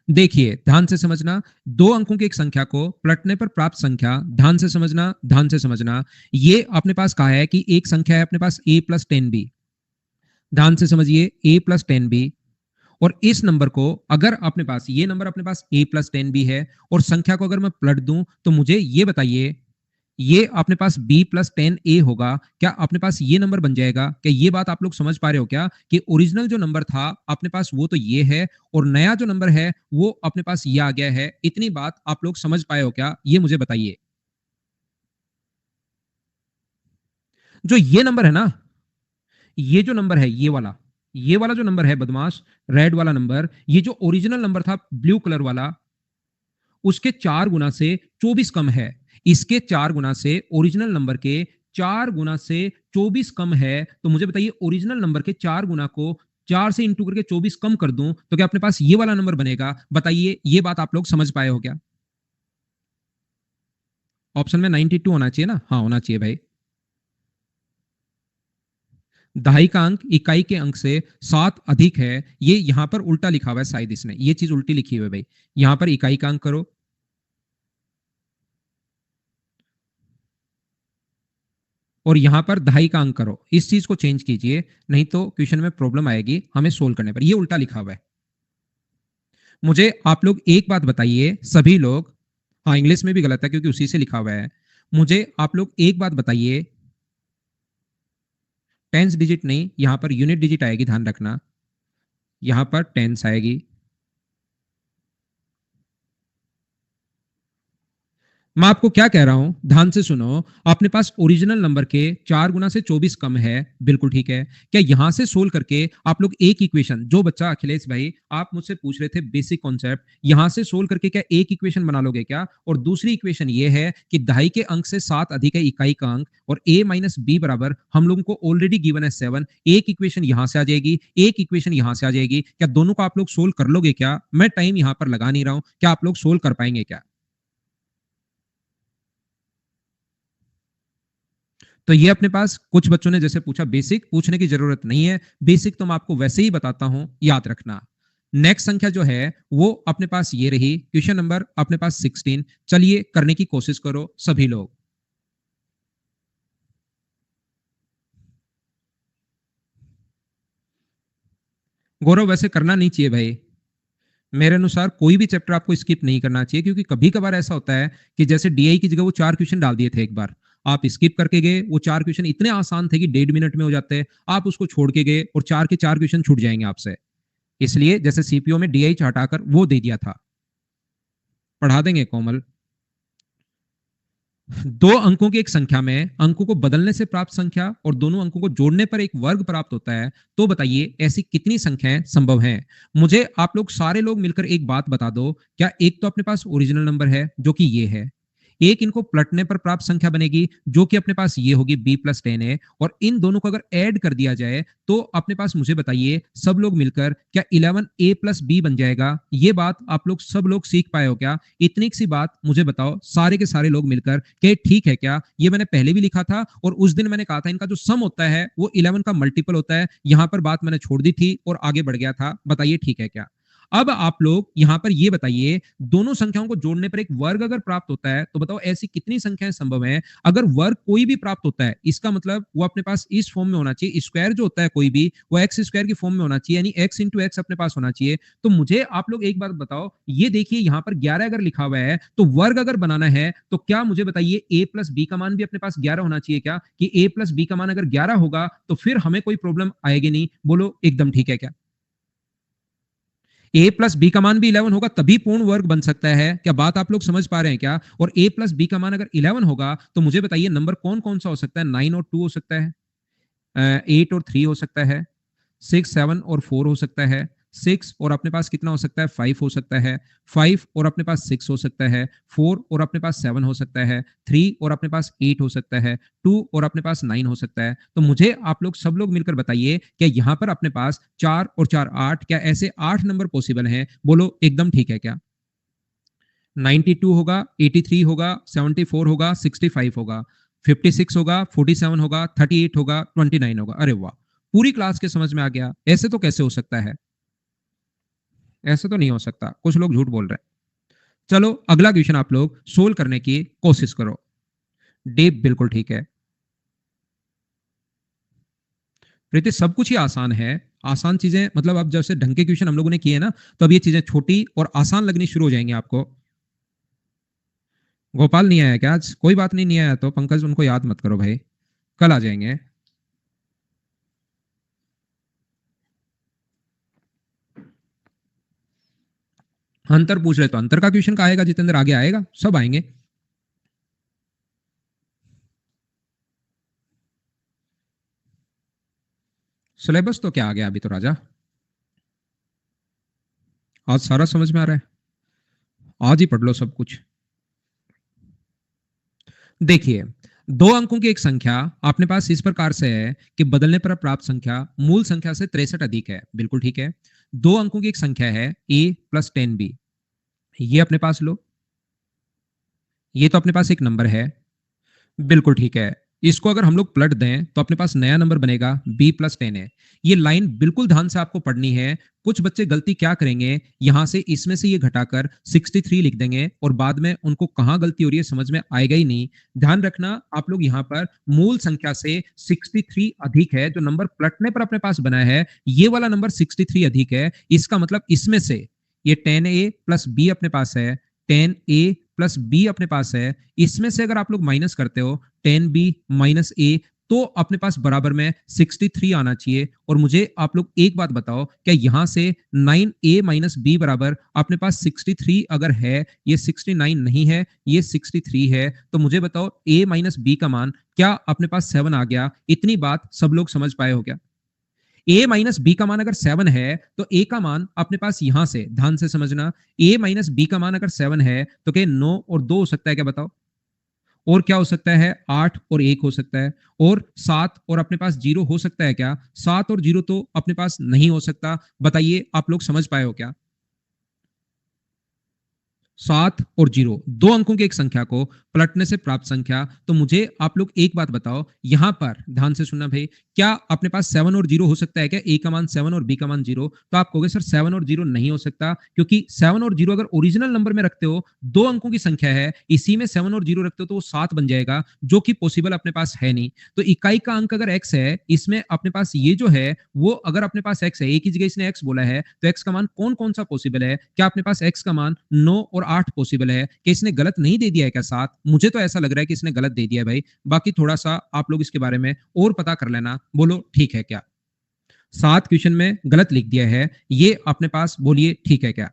देखिए ध्यान से समझना, दो अंकों की एक संख्या को पलटने पर प्राप्त संख्या, ध्यान से समझना, ध्यान से समझना। ये अपने पास कहा है कि एक संख्या है अपने पास a+10b। ध्यान से समझिए, a+10b। और इस नंबर को अगर अपने पास, ये नंबर अपने पास a+10b है, और संख्या को अगर मैं पलट दूं तो मुझे ये बताइए, ये अपने पास b+10a होगा। क्या अपने पास ये नंबर बन जाएगा? क्या ये बात आप लोग समझ पा रहे हो क्या कि ओरिजिनल जो नंबर था अपने पास वो तो ये है, और नया जो नंबर है वो अपने पास ये आ गया है। इतनी बात आप लोग समझ पाए हो क्या, ये मुझे बताइए। जो ये नंबर है ना, ये जो नंबर है, ये वाला जो नंबर है बदमाश, रेड वाला नंबर, ये जो ओरिजिनल नंबर था ब्लू कलर वाला, उसके 4 गुना से 24 कम है। इसके 4 गुना से, ओरिजिनल नंबर के 4 गुना से 24 कम है। तो मुझे बताइए, ओरिजिनल नंबर के 4 गुना को 4 से इंटू करके 24 कम कर दूं तो क्या अपने पास ये वाला नंबर बनेगा? बताइए, ये बात आप लोग समझ पाए हो क्या? ऑप्शन में 92 होना चाहिए ना? हाँ होना चाहिए भाई। दहाई का अंक इकाई के अंक से 7 अधिक है। ये यहां पर उल्टा लिखा हुआ है, शायद इसने ये चीज उल्टी लिखी हुई है भाई। यहां पर इकाई का अंक करो, और यहां पर दहाई का अंक करो। इस चीज को चेंज कीजिए, नहीं तो क्वेश्चन में प्रॉब्लम आएगी हमें सोल्व करने पर। ये उल्टा लिखा हुआ है। मुझे आप लोग एक बात बताइए सभी लोग, हाँ इंग्लिश में भी गलत है क्योंकि उसी से लिखा हुआ है। मुझे आप लोग एक बात बताइए, टेंस डिजिट नहीं, यहां पर यूनिट डिजिट आएगी, ध्यान रखना। यहां पर टेंस आएगी। मैं आपको क्या कह रहा हूं, ध्यान से सुनो। अपने पास ओरिजिनल नंबर के 4 गुना से 24 कम है, बिल्कुल ठीक है। क्या यहां से सोल्व करके आप लोग एक इक्वेशन, जो बच्चा अखिलेश भाई आप मुझसे पूछ रहे थे बेसिक कॉन्सेप्ट, यहां से सोल्व करके क्या एक इक्वेशन बना लोगे क्या? और दूसरी इक्वेशन ये है कि दहाई के अंक से 7 अधिक है इकाई का अंक, और a माइनस बी बराबर हम लोगों को ऑलरेडी गिवन है 7। एक इक्वेशन यहां से आ जाएगी, एक इक्वेशन यहां से आ जाएगी। क्या दोनों को आप लोग सोल्व कर लोगे क्या? मैं टाइम यहां पर लगा नहीं रहा हूं, क्या आप लोग सोल्व कर पाएंगे क्या? तो ये अपने पास कुछ बच्चों ने जैसे पूछा, बेसिक पूछने की जरूरत नहीं है, बेसिक तो मैं आपको वैसे ही बताता हूं, याद रखना। नेक्स्ट संख्या जो है वो अपने पास ये रही, क्वेश्चन नंबर अपने पास 16। चलिए करने की कोशिश करो सभी लोग। गौरव वैसे करना नहीं चाहिए भाई, मेरे अनुसार कोई भी चैप्टर आपको स्किप नहीं करना चाहिए, क्योंकि कभी कभार ऐसा होता है कि जैसे डीआई की जगह वो 4 क्वेश्चन डाल दिए थे एक बार, आप स्किप करके गए, वो 4 क्वेश्चन इतने आसान थे कि 1.5 मिनट में हो जाते, आप उसको छोड़ के गए और 4 के 4 क्वेश्चन छूट जाएंगे आपसे। इसलिए जैसे सीपीओ में डीआई हटाकर वो दे दिया था। पढ़ा देंगे कोमल। दो अंकों की एक संख्या में अंकों को बदलने से प्राप्त संख्या और दोनों अंकों को जोड़ने पर एक वर्ग प्राप्त होता है। तो बताइए ऐसी कितनी संख्याएं संभव हैं? मुझे आप लोग सारे लोग मिलकर एक बात बता दो। क्या एक तो अपने पास ओरिजिनल नंबर है जो कि ये है, एक इनको पलटने पर प्राप्त संख्या बनेगी जो कि अपने पास ये होगी b+10 है, और इन दोनों को अगर ऐड कर दिया जाए तो अपने पास, मुझे बताइए सब लोग मिलकर, क्या 11a+b बन जाएगा? ये बात आप लोग सब लोग सीख पाए हो क्या? इतनी सी बात मुझे बताओ सारे के सारे लोग मिलकर, कि ठीक है क्या? ये मैंने पहले भी लिखा था, और उस दिन मैंने कहा था इनका जो सम होता है वो 11 का मल्टीपल होता है। यहां पर बात मैंने छोड़ दी थी और आगे बढ़ गया था। बताइए ठीक है क्या? अब आप लोग यहां पर ये बताइए, दोनों संख्याओं को जोड़ने पर एक वर्ग अगर प्राप्त होता है तो बताओ ऐसी कितनी संख्याएं संभव हैं। अगर वर्ग कोई भी प्राप्त होता है इसका मतलब वो अपने पास इस फॉर्म में होना चाहिए, स्क्वायर जो होता है कोई भी वो एक्स स्क्वायर की फॉर्म में होना चाहिए, यानी एक्स इंटू एक्स अपने पास होना चाहिए। तो मुझे आप लोग एक बात बताओ, ये देखिए यहां पर 11 अगर लिखा हुआ है तो वर्ग अगर बनाना है तो क्या मुझे बताइए a प्लस बी का मान भी अपने पास 11 होना चाहिए क्या, कि a प्लस बी का मान अगर 11 होगा तो फिर हमें कोई प्रॉब्लम आएगी नहीं। बोलो एकदम ठीक है क्या? a प्लस बी का मान भी 11 होगा तभी पूर्ण वर्ग बन सकता है। क्या बात आप लोग समझ पा रहे हैं क्या? और a प्लस बी का मान अगर 11 होगा तो मुझे बताइए नंबर कौन कौन सा हो सकता है? 9 और 2 हो सकता है, 8 और 3 हो सकता है, 6 7 और 4 हो सकता है, 6 और अपने पास कितना हो सकता है? 5 हो सकता है, 5 और अपने पास 6 हो सकता है, 4 और अपने पास 7 हो सकता है, 3 और अपने पास 8 हो सकता है, 2 और अपने पास 9 हो सकता है। तो मुझे आप लोग सब लोग मिलकर बताइए क्या यहाँ पर अपने पास 4 और 4 8, क्या ऐसे 8 नंबर पॉसिबल हैं? बोलो एकदम ठीक है क्या? 92 होगा, 83 होगा, 74 होगा, 65 होगा, 56 होगा, 47 होगा, 38 होगा, 29 होगा। अरे वाह, पूरी क्लास के समझ में आ गया। ऐसे तो कैसे हो सकता है? ऐसे तो नहीं हो सकता, कुछ लोग झूठ बोल रहे हैं। चलो अगला क्वेश्चन आप लोग सोल्व करने की कोशिश करो। डीप बिल्कुल ठीक है। प्रीति सब कुछ ही आसान है। आसान चीजें मतलब अब जैसे ढंग के क्वेश्चन हम लोगों ने किए ना, तो अब ये चीजें छोटी और आसान लगनी शुरू हो जाएंगी आपको। गोपाल नहीं आया क्या आज? कोई बात नहीं, नहीं आया तो पंकज उनको याद मत करो भाई, कल आ जाएंगे। अंतर पूछ रहे तो अंतर का क्वेश्चन का आएगा जितेंद्र, आगे आएगा, सब आएंगे। सिलेबस तो क्या आ गया अभी तो राजा, आज सारा समझ में आ रहा है, आज ही पढ़ लो सब कुछ। देखिए, दो अंकों की एक संख्या अपने पास इस प्रकार से है कि बदलने पर प्राप्त संख्या मूल संख्या से 63 अधिक है। बिल्कुल ठीक है। दो अंकों की एक संख्या है a प्लस 10b, ये अपने पास लो, ये तो अपने पास एक नंबर है। बिल्कुल ठीक है। इसको अगर हम लोग पलट दें तो अपने पास नया नंबर बनेगा b प्लस 10 है। ये लाइन बिल्कुल ध्यान से आपको पढ़नी है। कुछ बच्चे गलती क्या करेंगे, यहां से इसमें से ये घटाकर 63 लिख देंगे और बाद में उनको कहां गलती हो रही है समझ में आएगा ही नहीं। ध्यान रखना आप लोग यहां पर मूल संख्या से 63 अधिक है, जो नंबर पलटने पर अपने पास बना है ये वाला नंबर 63 अधिक है। इसका मतलब इसमें से ये 10a प्लस बी अपने पास है, 10a प्लस बी अपने पास है, इसमें से अगर आप लोग माइनस करते हो 10b माइनस ए, तो अपने पास बराबर में 63 आना चाहिए। और मुझे आप लोग एक बात बताओ, क्या यहां से 9a माइनस बी बराबर अपने पास 63 अगर है, ये 69 नहीं है, ये 63 है, तो मुझे बताओ a माइनस बी का मान क्या अपने पास 7 आ गया? इतनी बात सब लोग समझ पाए हो क्या? a माइनस बी का मान अगर 7 है तो a का मान अपने पास यहां से ध्यान से समझना, a माइनस बी का मान अगर 7 है तो क्या 9 और 2 हो सकता है क्या? बताओ। और क्या हो सकता है? 8 और 1 हो सकता है। और 7 और अपने पास 0 हो सकता है क्या? 7 और 0 तो अपने पास नहीं हो सकता। बताइए आप लोग समझ पाए हो क्या? 7 और 0 दो अंकों की एक संख्या को पलटने से प्राप्त संख्या। तो मुझे आप लोग एक बात बताओ, यहां पर ध्यान से सुनना भाई, क्या अपने पास 7 और 0 हो सकता है क्या? ए का मान 7 और बी का मान 0, तो आप कहोगे सर 7 और 0 नहीं हो सकता, क्योंकि 7 और 0 अगर ओरिजिनल नंबर में रखते हो, दो अंकों की संख्या है, इसी में 7 और 0 रखते हो तो वो 7 बन जाएगा, जो कि पॉसिबल अपने पास है नहीं। तो इकाई का अंक अगर x है, इसमें अपने पास ये जो है वो अगर अपने पास x है, एक ही जगह इसने x बोला है, तो x का मान कौन कौन सा पॉसिबल है? क्या अपने पास x का मान 9 और 8 पॉसिबल है? कि इसने गलत नहीं दे दिया है क्या 7? मुझे तो ऐसा लग रहा है कि इसने गलत दे दिया है भाई। बाकी थोड़ा सा आप लोग इसके बारे में और पता कर लेना। बोलो ठीक है क्या? 7 क्वेश्चन में गलत लिख दिया है, ये अपने पास बोलिए ठीक है क्या?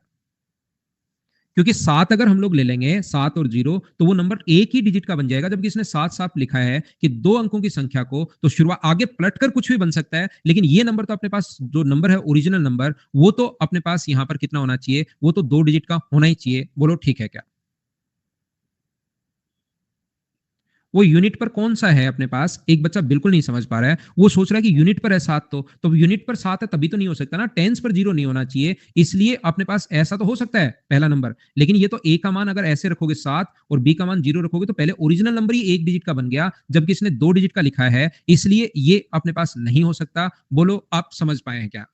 क्योंकि 7 अगर हम लोग ले लेंगे, 7 और 0, तो वो नंबर एक ही डिजिट का बन जाएगा, जबकि इसने 7 साफ लिखा है कि दो अंकों की संख्या को, तो शुरुआत आगे पलट कर कुछ भी बन सकता है, लेकिन ये नंबर तो अपने पास जो नंबर है ओरिजिनल नंबर, वो तो अपने पास यहां पर कितना होना चाहिए? वो तो 2 डिजिट का होना ही चाहिए। बोलो ठीक है क्या? वो यूनिट पर कौन सा है अपने पास? एक बच्चा बिल्कुल नहीं समझ पा रहा है, वो सोच रहा है कि यूनिट पर है 7, तो यूनिट पर 7 है तभी तो नहीं हो सकता ना, टेंस पर 0 नहीं होना चाहिए। इसलिए अपने पास ऐसा तो हो सकता है पहला नंबर, लेकिन ये तो ए का मान अगर ऐसे रखोगे 7 और बी का मान 0 रखोगे तो पहले ओरिजिनल नंबर ही एक डिजिट का बन गया, जबकि इसने 2 डिजिट का लिखा है, इसलिए ये अपने पास नहीं हो सकता। बोलो आप समझ पाए हैं क्या?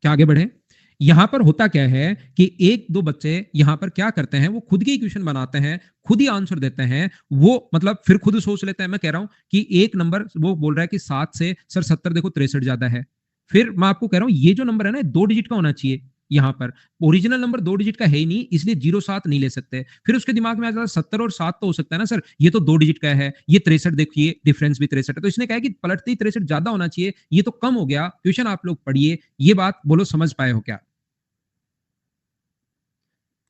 क्या आगे बढ़े? यहां पर होता क्या है कि एक दो बच्चे यहां पर क्या करते हैं, वो खुद की इक्वेशन बनाते हैं, खुद ही आंसर देते हैं, वो मतलब फिर खुद सोच लेते हैं। मैं कह रहा हूं कि एक नंबर वो बोल रहा है कि 7 से सर 70 देखो 63 ज्यादा है। फिर मैं आपको कह रहा हूं ये जो नंबर है ना, 2 डिजिट का होना चाहिए। यहां पर ओरिजिनल नंबर 2 डिजिट का है ही नहीं, इसलिए 07 नहीं ले सकते। फिर उसके दिमाग में आ जाता है 70 और 7 तो हो सकता है ना सर, ये तो 2 डिजिट का है, ये 63 देखिए डिफरेंस भी 63 है। तो इसने कहा कि पलटते ही 63 ज्यादा होना चाहिए, ये तो कम हो गया। क्वेश्चन आप लोग पढ़िए, ये बात बोलो समझ पाए हो क्या?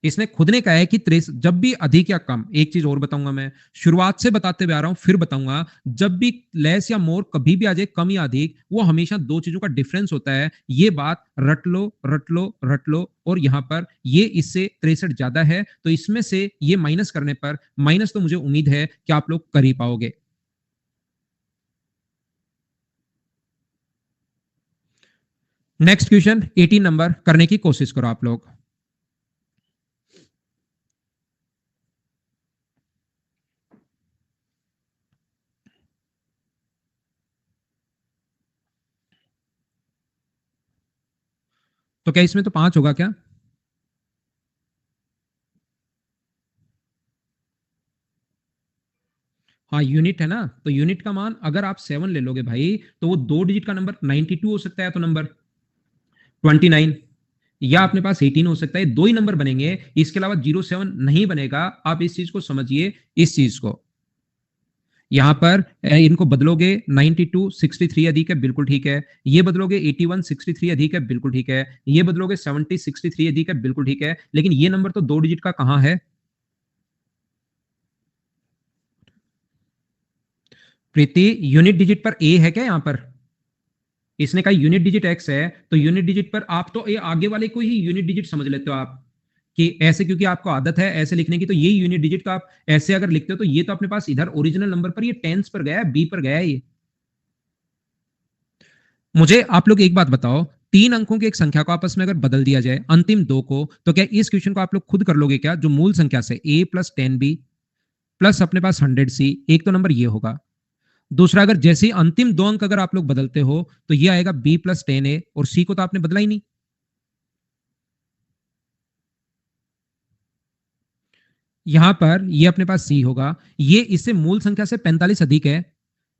इसने खुद ने कहा है कि जब भी अधिक या कम, एक चीज और बताऊंगा मैं, शुरुआत से बताते हुए आ रहा हूं, फिर बताऊंगा, जब भी लेस या मोर कभी भी आ जाए, कम या अधिक, वो हमेशा दो चीजों का डिफरेंस होता है। ये बात रट लो रट लो रट लो। और यहां पर ये इससे 63 ज्यादा है, तो इसमें से ये माइनस करने पर, माइनस तो मुझे उम्मीद है कि आप लोग कर ही पाओगे। नेक्स्ट क्वेश्चन 18 नंबर करने की कोशिश करो आप लोग। तो क्या इसमें तो 5 होगा क्या? हाँ यूनिट है ना, तो यूनिट का मान अगर आप 7 ले लोगे भाई, तो वो 2 डिजिट का नंबर 92 हो सकता है, तो नंबर 29, या अपने पास 18 हो सकता है। दो ही नंबर बनेंगे, इसके अलावा 07 नहीं बनेगा। आप इस चीज को समझिए, इस चीज को यहां पर इनको बदलोगे, 92 63 अधिक है, बिल्कुल ठीक है। ये बदलोगे 81 63 अधिक है, बिल्कुल ठीक है। ये बदलोगे 70 63 अधिक है, बिल्कुल ठीक है। लेकिन ये नंबर तो 2 डिजिट का कहां है? प्रीति, यूनिट डिजिट पर ए है क्या यहां पर? इसने कहा यूनिट डिजिट एक्स है, तो यूनिट डिजिट पर आप तो ये आगे वाले को ही यूनिट डिजिट समझ लेते हो आप, कि ऐसे, क्योंकि आपको आदत है ऐसे लिखने की, तो ये यूनिट डिजिट का आप ऐसे अगर लिखते हो, तो ये तो अपने पास इधर ओरिजिनल नंबर पर, ये टेंस पर गया है, बी पर गया है ये। मुझे आप लोग एक बात बताओ, 3 अंकों की एक संख्या को आपस में अगर बदल दिया जाए, अंतिम दो को, तो क्या इस क्वेश्चन को आप लोग खुद कर लोगे क्या, जो मूल संख्या से a प्लस 10b प्लस अपने पास 100c, एक तो नंबर ये होगा। दूसरा, अगर जैसे ही अंतिम दो अंक अगर आप लोग बदलते हो, तो ये आएगा b प्लस 10a, और c को तो आपने बदला ही नहीं। यहां पर ये अपने पास सी होगा, ये इससे मूल संख्या से 45 अधिक है।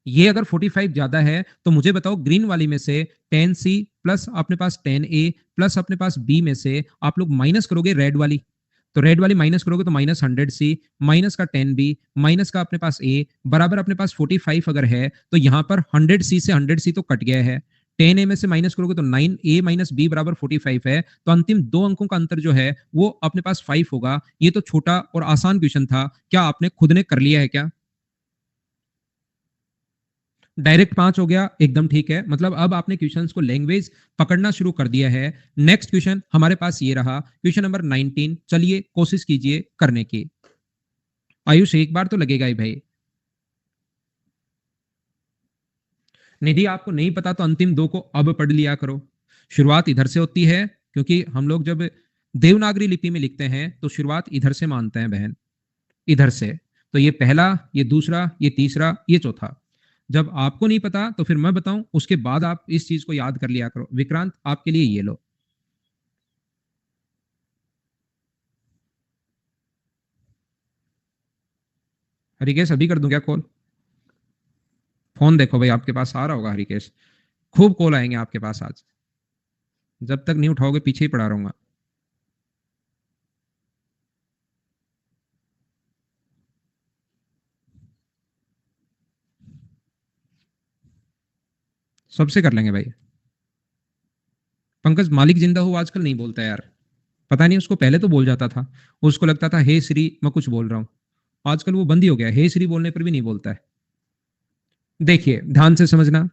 ये अगर 45 ज्यादा है, तो मुझे बताओ ग्रीन वाली में से 10c प्लस अपने पास 10a प्लस अपने पास b में से आप लोग माइनस करोगे रेड वाली, तो रेड वाली माइनस करोगे तो माइनस 100c, माइनस का 10b, माइनस का अपने पास a, बराबर अपने पास 45 अगर है, तो यहां पर 100c से 100c तो कट गया है। 10a में से माइनस करोगे तो 9a माइनस b बराबर 45 है। तो अंतिम दो अंकों का अंतर जो है वो अपने पास 5 होगा। ये तो छोटा और आसान क्वेश्चन था, क्या आपने खुद ने कर लिया है क्या? डायरेक्ट 5 हो गया, एकदम ठीक है। मतलब अब आपने क्वेश्चंस को लैंग्वेज पकड़ना शुरू कर दिया है। नेक्स्ट क्वेश्चन हमारे पास ये रहा, क्वेश्चन नंबर 19। चलिए कोशिश कीजिए करने की। आयुष एक बार तो लगेगा ही भाई। निधि, आपको नहीं पता तो अंतिम दो को अब पढ़ लिया करो। शुरुआत इधर से होती है, क्योंकि हम लोग जब देवनागरी लिपि में लिखते हैं तो शुरुआत इधर से मानते हैं बहन, इधर से। तो ये पहला, ये दूसरा, ये तीसरा, ये चौथा। जब आपको नहीं पता तो फिर मैं बताऊं, उसके बाद आप इस चीज को याद कर लिया करो। विक्रांत, आपके लिए ये लो। हरिकेश, अभी कर दूं क्या कॉल? फोन देखो भाई, आपके पास आ रहा होगा हरिकेश। खूब कॉल आएंगे आपके पास आज। जब तक नहीं उठाओगे पीछे ही पड़ा रहूंगा। सबसे कर लेंगे भाई। पंकज, मालिक जिंदा हो आजकल नहीं बोलता यार। पता नहीं, उसको पहले तो बोल जाता था, उसको लगता था हे श्री मैं कुछ बोल रहा हूं। आजकल वो बंद ही हो गया, हे श्री बोलने पर भी नहीं बोलता है। देखिए ध्यान से समझना,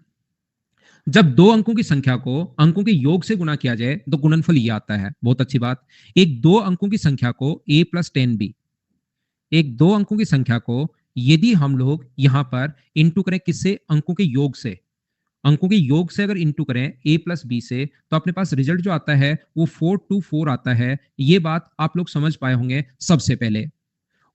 जब दो अंकों की संख्या को अंकों के योग से गुणा किया जाए तो गुणनफल ये आता है। बहुत अच्छी बात। एक दो अंकों की संख्या को a प्लस 10b, एक दो अंकों की संख्या को यदि हम लोग यहां पर इंटू करें किससे, अंकों के योग से, अंकों के योग से अगर इंटू करें a प्लस बी से, तो अपने पास रिजल्ट जो आता है वो 424 आता है। ये बात आप लोग समझ पाए होंगे सबसे पहले।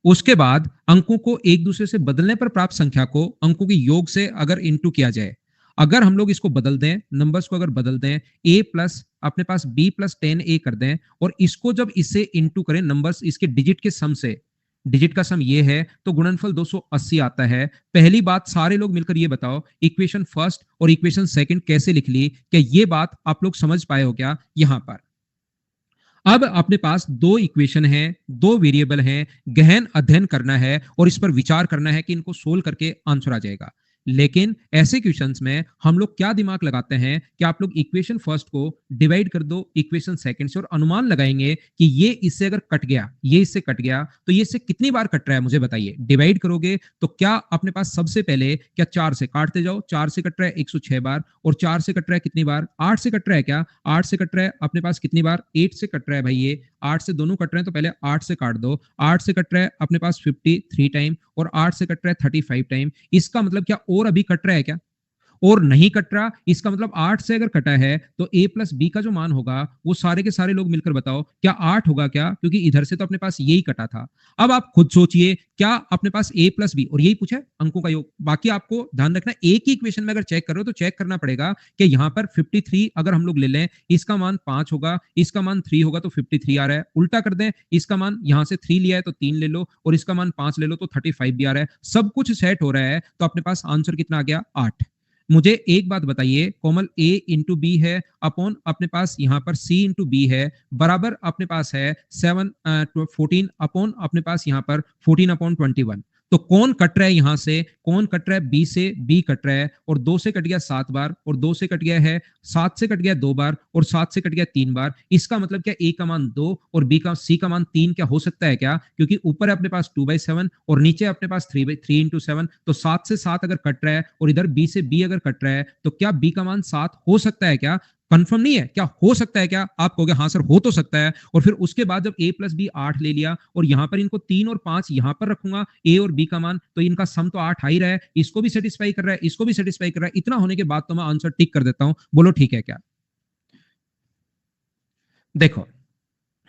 उसके बाद अंकों को एक दूसरे से बदलने पर प्राप्त संख्या को अंकों के योग से अगर इंटू किया जाए, अगर हम लोग इसको बदल दें, नंबर्स को अगर बदल दें, a प्लस अपने पास b प्लस 10a कर दें और इसको जब इससे इंटू करें, नंबर्स इसके डिजिट के सम से, डिजिट का सम ये है तो गुणनफल 280 आता है। पहली बात, सारे लोग मिलकर ये बताओ इक्वेशन फर्स्ट और इक्वेशन सेकंड कैसे लिख ली, क्या ये बात आप लोग समझ पाए हो क्या? यहां पर अब अपने पास दो इक्वेशन है, दो वेरिएबल हैं, गहन अध्ययन करना है और इस पर विचार करना है कि इनको सोल्व करके आंसर आ जाएगा। लेकिन ऐसे क्वेश्चंस में हम लोग क्या दिमाग लगाते हैं कि आप लोग इक्वेशन फर्स्ट को डिवाइड कर दो इक्वेशन सेकंड से और अनुमान लगाएंगे कि ये इससे अगर कट गया, ये इससे कट गया तो ये इससे कितनी बार कट रहा है मुझे बताइए। डिवाइड करोगे तो क्या अपने पास सबसे पहले क्या 4 से काटते जाओ, 4 से कट रहा है 106 बार और 4 से कट रहा है कितनी बार? 8 से कट रहा है क्या? 8 से कट रहा है अपने पास कितनी बार? 8 से कट रहा है भाई, ये 8 से दोनों कट रहे हैं तो पहले 8 से काट दो। 8 से कट रहा है अपने पास 53 टाइम और 8 से कट रहा है 35 टाइम। इसका मतलब क्या और अभी कट रहा है क्या? और नहीं कट रहा, इसका मतलब 8 से अगर कटा है तो a प्लस बी का जो मान होगा वो सारे के सारे लोग मिलकर बताओ क्या 8 होगा क्या? क्योंकि इधर से तो अपने पास यही कटा था। अब आप खुद सोचिए, क्या अपने पास a प्लस बी और यही पूछा है अंकों का योग। बाकी आपको ध्यान रखना, एक ही इक्वेशन में अगर चेक कर रहे हो तो चेक करना पड़ेगा कि यहां पर 53 अगर हम लोग ले लें, इसका मान 5 होगा, इसका मान 3 होगा तो 53 आ रहा है। उल्टा कर दें, इसका मान यहां से 3 लिया है तो 3 ले लो और इसका मान 5 ले लो तो 35 भी आ रहा है। सब कुछ सेट हो रहा है तो अपने पास आंसर कितना आ गया? 8। मुझे एक बात बताइए, कोमल a इंटू बी है अपॉन अपने पास यहाँ पर c इंटू बी है बराबर अपने पास है 14 अपॉन अपने पास यहाँ पर 14 अपॉन 21। तो कौन कट रहा है यहां से? कौन कट रहा है? बी से बी कट रहा है और 2 से कट गया 7 बार और 2 से कट गया है 7 से कट गया 2 बार और 7 से कट गया 3 बार। इसका मतलब क्या a का मान 2 और b का c का मान 3 क्या हो सकता है क्या? क्योंकि ऊपर है अपने पास 2/7 और नीचे अपने पास 3/3 इंटू 7, तो 7 से 7 अगर कट रहा है और इधर b से b अगर कट रहा है तो क्या b का मान 7 हो सकता है क्या? कंफर्म नहीं है क्या? हो सकता है क्या? आप कहोगे हाँ सर हो तो सकता है। और फिर उसके बाद जब a प्लस बी 8 ले लिया और यहां पर इनको 3 और 5 यहां पर रखूंगा a और b का मान, तो इनका सम तो 8 आ ही रहा है, इसको भी सेटिस्फाई कर रहा है, इसको भी सेटिस्फाई कर रहा है। इतना होने के बाद तो मैं आंसर टिक कर देता हूं, बोलो ठीक है क्या? देखो,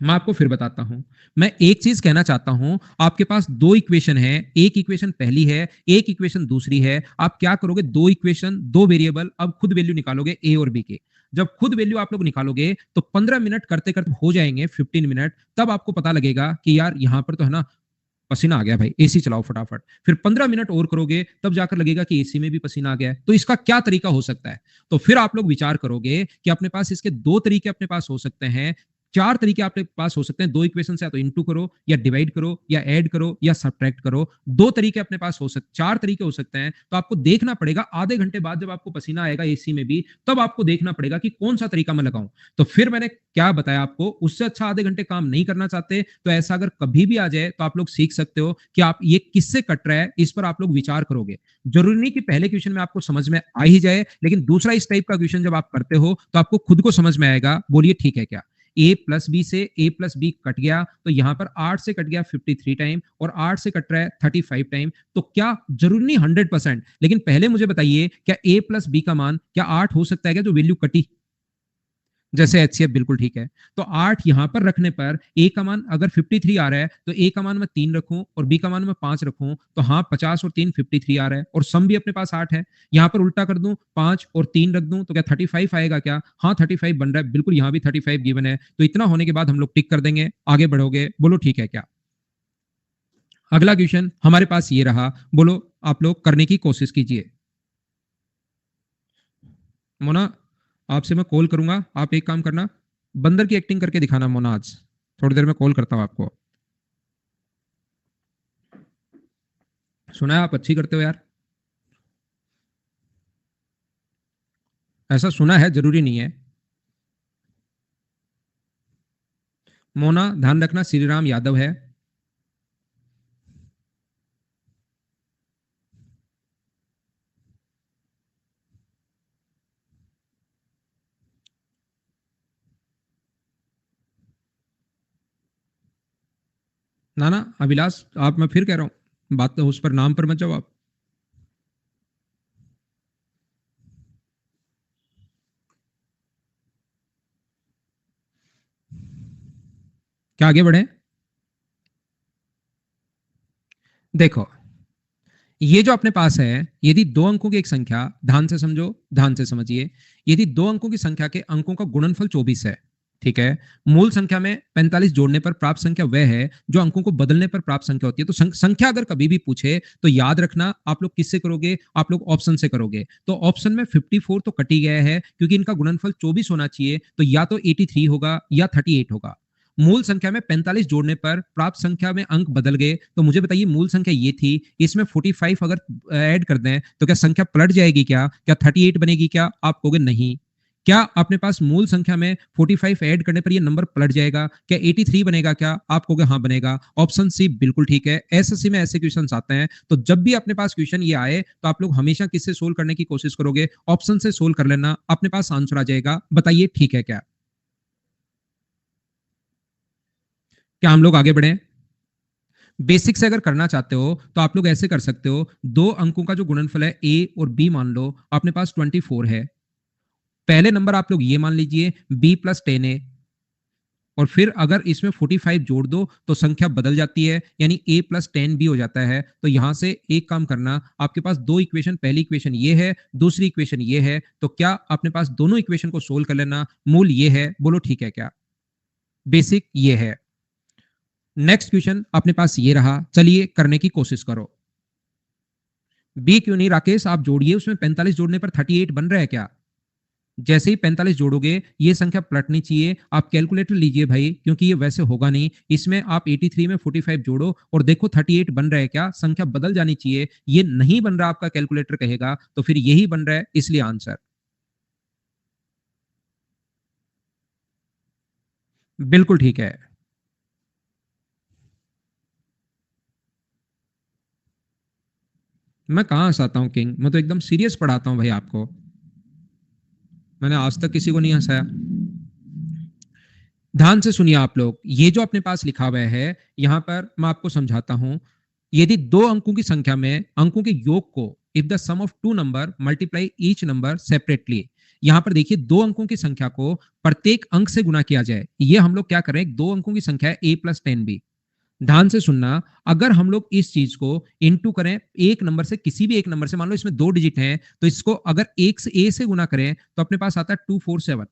मैं आपको फिर बताता हूं। मैं एक चीज कहना चाहता हूं, आपके पास दो इक्वेशन है, एक इक्वेशन पहली है, एक इक्वेशन दूसरी है। आप क्या करोगे? दो इक्वेशन, दो वेरिएबल, अब खुद वैल्यू निकालोगे ए और बी के। जब खुद वैल्यू आप लोग निकालोगे तो 15 मिनट करते करते हो जाएंगे 15 मिनट, तब आपको पता लगेगा कि यार यहां पर तो है ना पसीना आ गया भाई, एसी चलाओ फटाफट। फिर 15 मिनट और करोगे तब जाकर लगेगा कि एसी में भी पसीना आ गया है। तो इसका क्या तरीका हो सकता है? तो फिर आप लोग विचार करोगे कि अपने पास इसके दो तरीके अपने पास हो सकते हैं, चार तरीके आपके पास हो सकते हैं। दो इक्वेशन से या तो इंटू करो या डिवाइड करो या ऐड करो या सब्ट्रैक्ट करो। दो तरीके अपने पास हो सकते, चार तरीके हो सकते हैं। तो आपको देखना पड़ेगा आधे घंटे बाद जब आपको पसीना आएगा एसी में भी, तब आपको देखना पड़ेगा कि कौन सा तरीका मैं लगाऊं। तो फिर मैंने क्या बताया आपको, उससे अच्छा आधे घंटे काम नहीं करना चाहते तो ऐसा अगर कभी भी आ जाए तो आप लोग सीख सकते हो कि आप ये किससे कट रहा है, इस पर आप लोग विचार करोगे। जरूरी नहीं कि पहले क्वेश्चन में आपको समझ में आ ही जाए, लेकिन दूसरा इस टाइप का क्वेश्चन जब आप करते हो तो आपको खुद को समझ में आएगा। बोलिए ठीक है क्या? ए प्लस बी से ए प्लस बी कट गया तो यहां पर 8 से कट गया 53 टाइम और 8 से कट रहा है 35 टाइम। तो क्या जरूरी नहीं 100%, लेकिन पहले मुझे बताइए क्या ए प्लस बी का मान क्या 8 हो सकता है क्या जो वैल्यू कटी? जैसे एचसीएफ बिल्कुल ठीक है। तो 8 यहां पर रखने पर ए का मान अगर 53 आ रहा है तो ए का मान मैं 3 रखूं और बी का मान मैं 5 रखूं तो हाँ 50 और 3 53 आ रहा है और सम भी अपने पास 8 है। यहां पर उल्टा कर दूं, 5 और 3 रख दूं तो क्या 35 आएगा क्या? हाँ 35 बन रहा है, बिल्कुल यहां भी 35 गिवन है। तो इतना होने के बाद हम लोग टिक कर देंगे, आगे बढ़ोगे, बोलो ठीक है क्या? अगला क्वेश्चन हमारे पास ये रहा, बोलो आप लोग करने की कोशिश कीजिए। मोना, आपसे मैं कॉल करूंगा, आप एक काम करना, बंदर की एक्टिंग करके दिखाना मोना आज। थोड़ी देर में कॉल करता हूं आपको। सुना है आप अच्छी करते हो यार, ऐसा सुना है, जरूरी नहीं है। मोना ध्यान रखना श्री राम यादव है। ना ना अभिलाष, आप, मैं फिर कह रहा हूं, बात तो उस पर, नाम पर मत जाओ आप। क्या आगे बढ़े? देखो, ये जो अपने पास है, यदि दो अंकों की एक संख्या, ध्यान से समझो, ध्यान से समझिए, यदि दो अंकों की संख्या के अंकों का गुणनफल 24 है, ठीक है, मूल संख्या में 45 जोड़ने पर प्राप्त संख्या वह है जो अंकों को बदलने पर प्राप्त संख्या होती है। तो संख्या अगर कभी भी पूछे तो याद रखना आप लोग किससे करोगे, आप लोग ऑप्शन से करोगे। तो ऑप्शन में 54 तो कट ही गया है क्योंकि इनका गुणनफल 24 होना चाहिए, तो या तो 83 होगा या 38 होगा। मूल संख्या में 45 जोड़ने पर प्राप्त संख्या में अंक बदल गए, तो मुझे बताइए मूल संख्या ये थी, इसमें 45 अगर ऐड कर दें तो क्या संख्या पलट जाएगी, क्या 38 बनेगी, क्या आप कहोगे नहीं। क्या अपने पास मूल संख्या में 45 ऐड करने पर ये नंबर पलट जाएगा, क्या 83 बनेगा, क्या आप कहोगे हाँ बनेगा। ऑप्शन सी बिल्कुल ठीक है। एसएससी में ऐसे क्वेश्चन आते हैं, तो जब भी अपने पास क्वेश्चन ये आए तो आप लोग हमेशा किससे सोल्व करने की कोशिश करोगे, ऑप्शन से सोल्व कर लेना, अपने पास आंसर आ जाएगा। बताइए ठीक है क्या क्या हम लोग आगे बढ़े। बेसिक से अगर करना चाहते हो तो आप लोग ऐसे कर सकते हो, दो अंकों का जो गुणनफल है ए और बी मान लो, अपने पास 24 है। पहले नंबर आप लोग ये मान लीजिए बी प्लस 10 ए, और फिर अगर इसमें 45 जोड़ दो तो संख्या बदल जाती है, यानी a प्लस 10 भी हो जाता है। तो यहां से एक काम करना, आपके पास दो इक्वेशन, पहली इक्वेशन ये है, दूसरी इक्वेशन ये है, तो क्या अपने पास दोनों इक्वेशन को सोल्व कर लेना। मूल ये है, बोलो ठीक है क्या। बेसिक ये है। नेक्स्ट क्वेश्चन अपने पास ये रहा, चलिए करने की कोशिश करो। बी क्यों नहीं राकेश, आप जोड़िए, उसमें 45 जोड़ने पर 38 बन रहा है क्या। जैसे ही 45 जोड़ोगे ये संख्या पलटनी चाहिए। आप कैलकुलेटर लीजिए भाई, क्योंकि ये वैसे होगा नहीं। इसमें आप 83 में 45 जोड़ो और देखो 38 बन रहा है क्या, संख्या बदल जानी चाहिए। ये नहीं बन रहा, आपका कैलकुलेटर कहेगा तो फिर यही बन रहा है, इसलिए आंसर बिल्कुल ठीक है। मैं कहां हंसाता हूं किंग, मैं तो एकदम सीरियस पढ़ाता हूं भाई आपको। मैंने आज तक किसी को नहीं हंसाया। ध्यान से सुनिए आप लोग, ये जो अपने पास लिखा हुआ है, यहां पर मैं आपको समझाता हूं। यदि दो अंकों की संख्या में अंकों के योग को, if the sum of two number multiply each number separately, यहां पर देखिए दो अंकों की संख्या को प्रत्येक अंक से गुना किया जाए। ये हम लोग क्या करें, दो अंकों की संख्या है a प्लस 10b। ध्यान से सुनना, अगर हम लोग इस चीज को इंटू करें एक नंबर से, किसी भी एक नंबर से, मान लो इसमें दो डिजिट हैं, तो इसको अगर एक से a से गुना करें तो अपने पास आता है 247।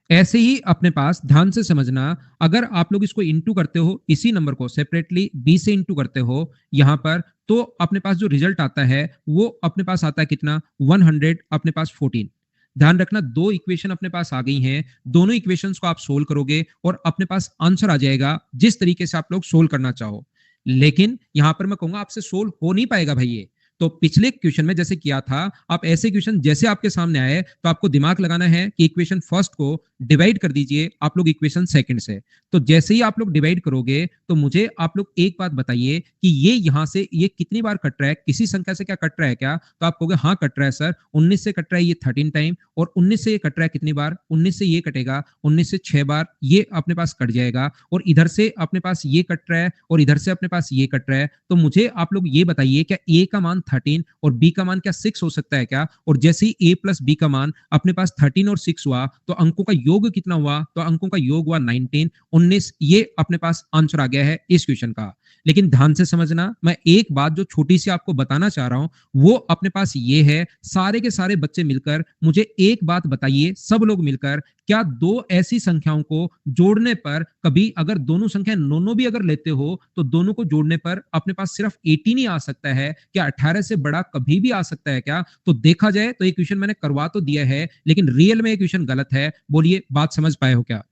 ऐसे ही अपने पास ध्यान से समझना, अगर आप लोग इसको इंटू करते हो, इसी नंबर को सेपरेटली बी से इंटू करते हो यहां पर, तो अपने पास जो रिजल्ट आता है वो अपने पास आता है कितना, 100 अपने पास 14। ध्यान रखना, दो इक्वेशन अपने पास आ गई हैं, दोनों इक्वेशंस को आप सोल्व करोगे और अपने पास आंसर आ जाएगा जिस तरीके से आप लोग सोल्व करना चाहो। लेकिन यहां पर मैं कहूंगा आपसे सोल्व हो नहीं पाएगा भाई ये। तो पिछले क्वेश्चन में जैसे किया था, आप ऐसे क्वेश्चन जैसे आपके सामने आए तो आपको दिमाग लगाना है कि इक्वेशन फर्स्ट को डिवाइड कर दीजिए आप लोग इक्वेशन सेकंड से। तो जैसे ही आप लोग डिवाइड करोगे तो मुझे आप लोग एक बात बताइए कि ये यहां से ये कितनी बार कट रहा है, किसी संख्या से क्या कट रहा है क्या, तो आप कहोगे हाँ कट रहा है सर, 19 से कट रहा है ये 13 टाइम, और 19 से ये कट रहा है कितनी बार, 19 से ये कटेगा 19 से 6 बार, ये अपने पास कट जाएगा, और इधर से अपने पास ये कट रहा है और इधर से अपने पास ये कट रहा है। तो मुझे आप लोग ये बताइए, क्या ए का मान 13 और बी का मान क्या 6 हो सकता है क्या। और जैसे ही ए प्लस बी का मान अपने पास 13 और 6 हुआ तो अंकों का योग कितना हुआ, तो अंकों का योग हुआ 19, 19। ये अपने पास आंसर आ गया है इस क्वेश्चन का। लेकिन ध्यान से समझना, मैं एक बात जो छोटी सी आपको बताना चाह रहा हूं वो अपने पास ये है, सारे के सारे बच्चे मिलकर मुझे एक बात बताइए, सब लोग मिलकर, क्या दो ऐसी संख्याओं को जोड़ने पर, कभी अगर दोनों संख्या नोनो भी अगर लेते हो तो दोनों को जोड़ने पर अपने पास सिर्फ 18 ही आ सकता है क्या, 18 से बड़ा कभी भी आ सकता है क्या। तो देखा जाए तो ये क्वेश्चन मैंने करवा तो दिया है, लेकिन रियल में ये क्वेश्चन गलत है। बोलिए बात समझ पाए हो क्या।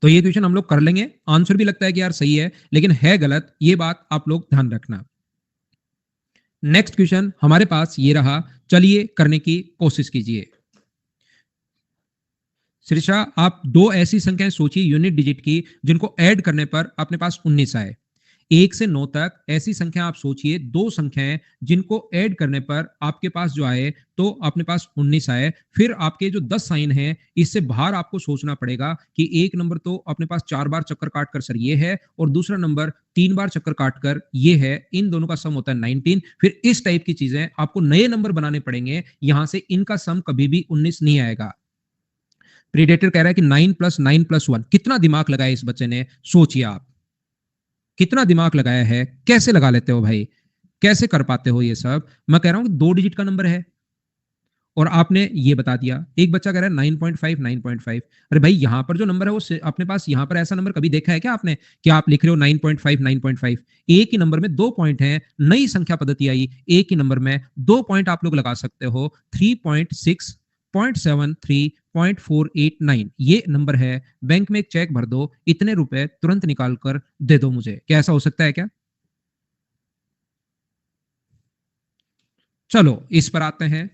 तो ये क्वेश्चन हम लोग कर लेंगे, आंसर भी लगता है कि यार सही है, लेकिन है गलत, ये बात आप लोग ध्यान रखना। नेक्स्ट क्वेश्चन हमारे पास ये रहा, चलिए करने की कोशिश कीजिए। श्रीषा, आप दो ऐसी संख्याएं सोचिए यूनिट डिजिट की जिनको ऐड करने पर अपने पास 19 आए। 1 से 9 तक ऐसी संख्या आप सोचिए, दो संख्याएं जिनको ऐड करने पर आपके पास जो आए तो अपने पास 19 आए। फिर आपके जो 10 साइन हैं इससे बाहर आपको सोचना पड़ेगा कि एक नंबर तो अपने पास 4 बार चक्कर काट कर सर ये है, और दूसरा नंबर 3 बार चक्कर काट कर ये है, इन दोनों का सम होता है 19। फिर इस टाइप की चीजें आपको नए नंबर बनाने पड़ेंगे, यहां से इनका सम कभी भी 19 नहीं आएगा। प्रीडेटर कह रहा है कि 9 + 9 + 1, कितना दिमाग लगाया इस बच्चे ने, सोचिए आप कितना दिमाग लगाया है, कैसे लगा लेते हो भाई, कैसे कर पाते हो ये सब। मैं कह रहा हूं कि 2 डिजिट का नंबर है और आपने ये बता दिया। एक बच्चा कह रहा है 9.5 9.5। अरे भाई यहां पर जो नंबर है वो अपने पास, यहां पर ऐसा नंबर कभी देखा है क्या आपने कि आप लिख रहे हो 9.5 9.5? एक ही नंबर में 2 पॉइंट है, नई संख्या पद्धति आई, एक ही नंबर में 2 पॉइंट आप लोग लगा सकते हो। 3.6, 0.73, 0.489 ये नंबर है। बैंक में एक चेक भर दो, इतने रुपए तुरंत निकाल कर दे दो मुझे। क्या ऐसा हो सकता है क्या? चलो इस पर आते हैं,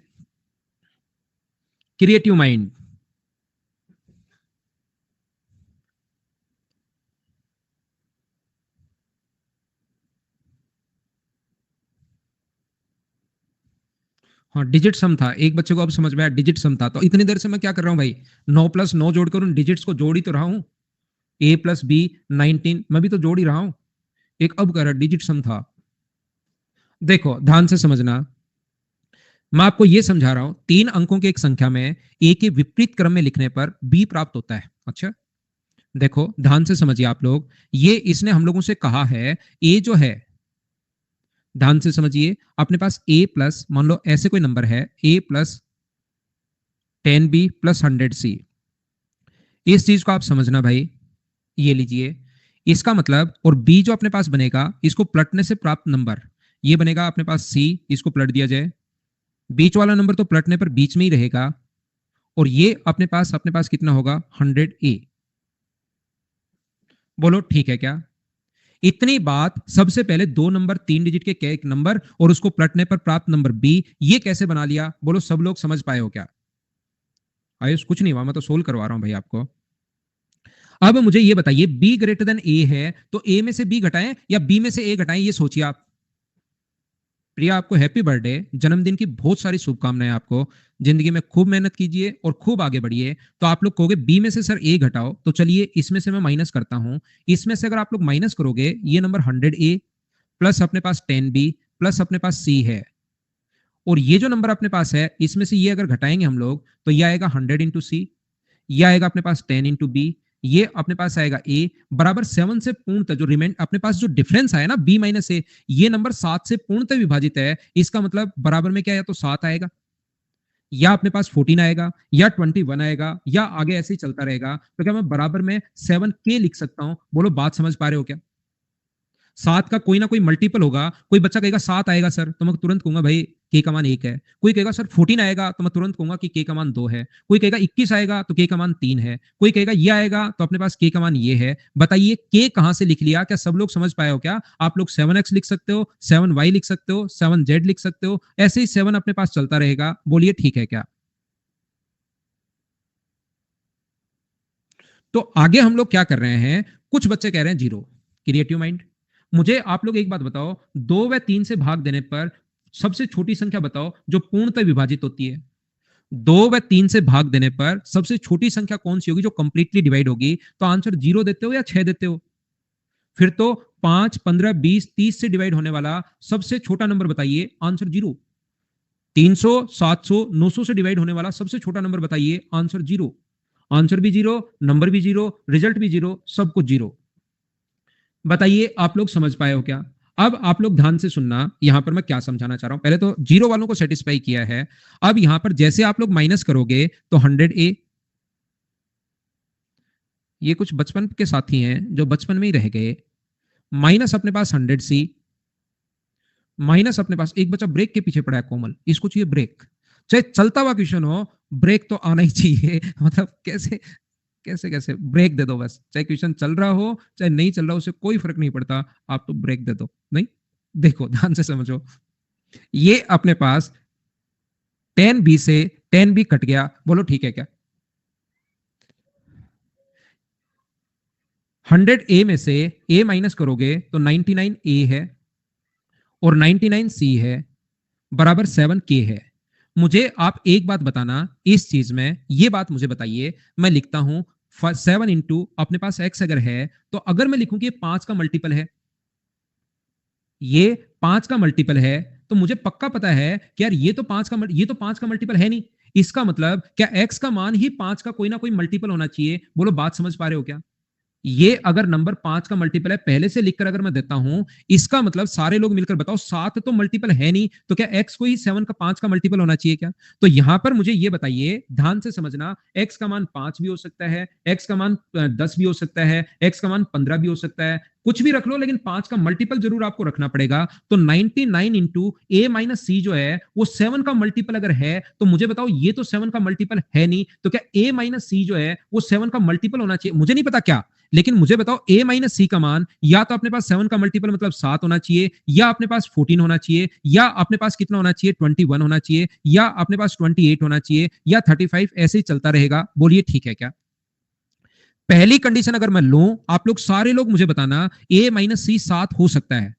क्रिएटिव माइंड। हाँ डिजिट सम था, एक बच्चे को अब समझ में आया डिजिट सम था। तो इतनी देर से मैं क्या कर रहा हूँ भाई, 9 + 9 जोड़कर उन डिजिट्स को जोड़ ही तो रहा हूँ। A + B 19, मैं भी तो जोड़ ही रहा हूँ। एक अब कह रहा डिजिट सम था। देखो ध्यान से समझना, मैं आपको यह समझा रहा हूं, 3 अंकों की एक संख्या में ए के विपरीत क्रम में लिखने पर बी प्राप्त होता है। अच्छा देखो ध्यान से समझिए आप लोग, ये इसने हम लोगों से कहा है ए जो है, ध्यान से समझिए, अपने पास ए प्लस, मान लो ऐसे कोई नंबर है A + 10B + 100C। इस चीज को आप समझना भाई, ये लीजिए, इसका मतलब, और बी जो अपने पास बनेगा इसको पलटने से प्राप्त नंबर, ये बनेगा अपने पास सी, इसको पलट दिया जाए, बीच वाला नंबर तो पलटने पर बीच में ही रहेगा, और ये अपने पास कितना होगा, 100A। बोलो ठीक है क्या? इतनी बात, सबसे पहले 2 नंबर 3 डिजिट के क्या, एक नंबर और उसको पलटने पर प्राप्त नंबर बी, ये कैसे बना लिया? बोलो सब लोग समझ पाए हो क्या? आयुष कुछ नहीं हुआ, मैं तो सोल्व करवा रहा हूं भाई आपको। अब मुझे ये बताइए, बी ग्रेटर देन ए है तो ए में से बी घटाएं या बी में से ए घटाएं, ये सोचिए आप। प्रिया आपको हैप्पी बर्थडे, जन्मदिन की बहुत सारी शुभकामनाएं आपको। जिंदगी में खूब मेहनत कीजिए और खूब आगे बढ़िए। तो आप लोग कहोगे बी में से सर ए घटाओ, तो चलिए इसमें से मैं माइनस करता हूं। इसमें से अगर आप लोग माइनस करोगे, ये नंबर 100A प्लस अपने पास 10B प्लस अपने पास C है, और ये जो नंबर अपने पास है इसमें से ये अगर घटाएंगे हम लोग तो ये आएगा 100 × C, ये आएगा अपने पास 10 × B, ये अपने पास आएगा A बराबर 7 से पूर्णतः जो रिमेंड अपने पास जो डिफरेंस आया ना B - A, ये नंबर 7 से पूर्णतः विभाजित है। इसका मतलब बराबर में क्या है, या तो 7 आएगा, या अपने पास 14 आएगा, या 21 आएगा, या आगे ऐसे ही चलता रहेगा। तो क्या मैं बराबर में 7K लिख सकता हूं? बोलो बात समझ पा रहे हो क्या? 7 का कोई ना कोई मल्टीपल होगा। कोई बच्चा कहेगा 7 आएगा सर, तो मैं तुरंत कहूंगा भाई के का मान 1 है। कोई कहेगा सर 14 आएगा, तो मैं तुरंत कहूंगा कि के का मान 2 है। कोई कहेगा 21 आएगा तो के का मान 3 है। कोई कहेगा ये आएगा तो अपने पास के का मान ये है। बताइए के कहां से लिख लिया? क्या सब लोग समझ पाए हो क्या? आप लोग 7x लिख सकते हो, 7y लिख सकते हो, 7z लिख सकते हो, ऐसे ही 7 अपने पास चलता रहेगा। बोलिए ठीक है क्या? तो आगे हम लोग क्या कर रहे हैं, कुछ बच्चे कह रहे हैं 0, क्रिएटिव माइंड। मुझे आप लोग एक बात बताओ, 2 व 3 से भाग देने पर सबसे छोटी संख्या बताओ जो पूर्णतः विभाजित होती है। 2 व 3 से भाग देने पर सबसे छोटी संख्या कौन सी होगी जो कंप्लीटली डिवाइड होगी? तो आंसर 0 देते हो या 6 देते हो? फिर तो 5 15 20 30 से डिवाइड होने वाला सबसे छोटा नंबर बताइए, आंसर 0। 300 700 900 से डिवाइड होने वाला सबसे छोटा नंबर बताइए, आंसर 0। आंसर भी 0, नंबर भी 0, रिजल्ट भी 0, सब कुछ 0। बताइए आप लोग समझ पाए हो क्या? अब आप लोग ध्यान से सुनना, यहां पर मैं क्या समझाना चाह रहा हूं। पहले तो 0 वालों को सेटिस्फाई किया है। अब यहां पर जैसे आप लोग माइनस करोगे तो 100A, ये कुछ बचपन के साथी हैं जो बचपन में ही रह गए, माइनस अपने पास 100C, माइनस अपने पास एक बच्चा ब्रेक के पीछे पड़ा है, कोमल, इसको चाहिए ब्रेक। चाहे चलता हुआ क्वेश्चन हो, ब्रेक तो आना ही चाहिए। मतलब कैसे कैसे कैसे ब्रेक दे दो बस, चाहे क्वेश्चन चल रहा हो चाहे नहीं चल रहा हो, उसे कोई फर्क नहीं पड़ता, आप तो ब्रेक दे दो। नहीं, देखो ध्यान से समझो, ये अपने पास 10B से 10B कट गया, बोलो ठीक है क्या? 100A में से A माइनस करोगे तो 99A है और 99C है, बराबर 7K है। मुझे आप एक बात बताना इस चीज में, ये बात मुझे बताइए, मैं लिखता हूं 7 अपने पास x अगर है, तो अगर मैं लिखूं कि ये 5 का मल्टीपल है, ये 5 का मल्टीपल है, तो मुझे पक्का पता है कि यार ये तो 5 का मल्टीपल है नहीं। इसका मतलब क्या x का मान ही 5 का कोई ना कोई मल्टीपल होना चाहिए? बोलो बात समझ पा रहे हो क्या? ये अगर नंबर 5 का मल्टीपल है पहले से लिखकर अगर मैं देता हूं, इसका मतलब सारे लोग मिलकर बताओ 7 तो मल्टीपल है नहीं, तो क्या x को ही 7 का 5 का मल्टीपल होना चाहिए क्या? तो यहां पर मुझे ये बताइए, ध्यान से समझना, x का मान 5 भी हो सकता है, x का मान 10 भी हो सकता है, x का मान 15 भी हो सकता है, कुछ भी रख लो, लेकिन 5 का मल्टीपल जरूर आपको रखना पड़ेगा। तो 99 इंटू a माइनस सी जो है वो 7 का मल्टीपल अगर है तो मुझे बताओ ये तो 7 का मल्टीपल है नहीं, तो क्या a माइनस सी जो है वो 7 का मल्टीपल होना चाहिए? मुझे नहीं पता क्या, लेकिन मुझे बताओ a माइनस सी का मान या तो अपने पास 7 का मल्टीपल मतलब 7 होना चाहिए, या अपने पास 14 होना चाहिए, या अपने पास कितना होना चाहिए 21 होना चाहिए, या अपने पास 28 होना चाहिए, या 35, ऐसे ही चलता रहेगा। बोलिए ठीक है क्या? पहली कंडीशन अगर मैं लूं, आप लोग सारे लोग मुझे बताना, a माइनस सी 7 हो सकता है।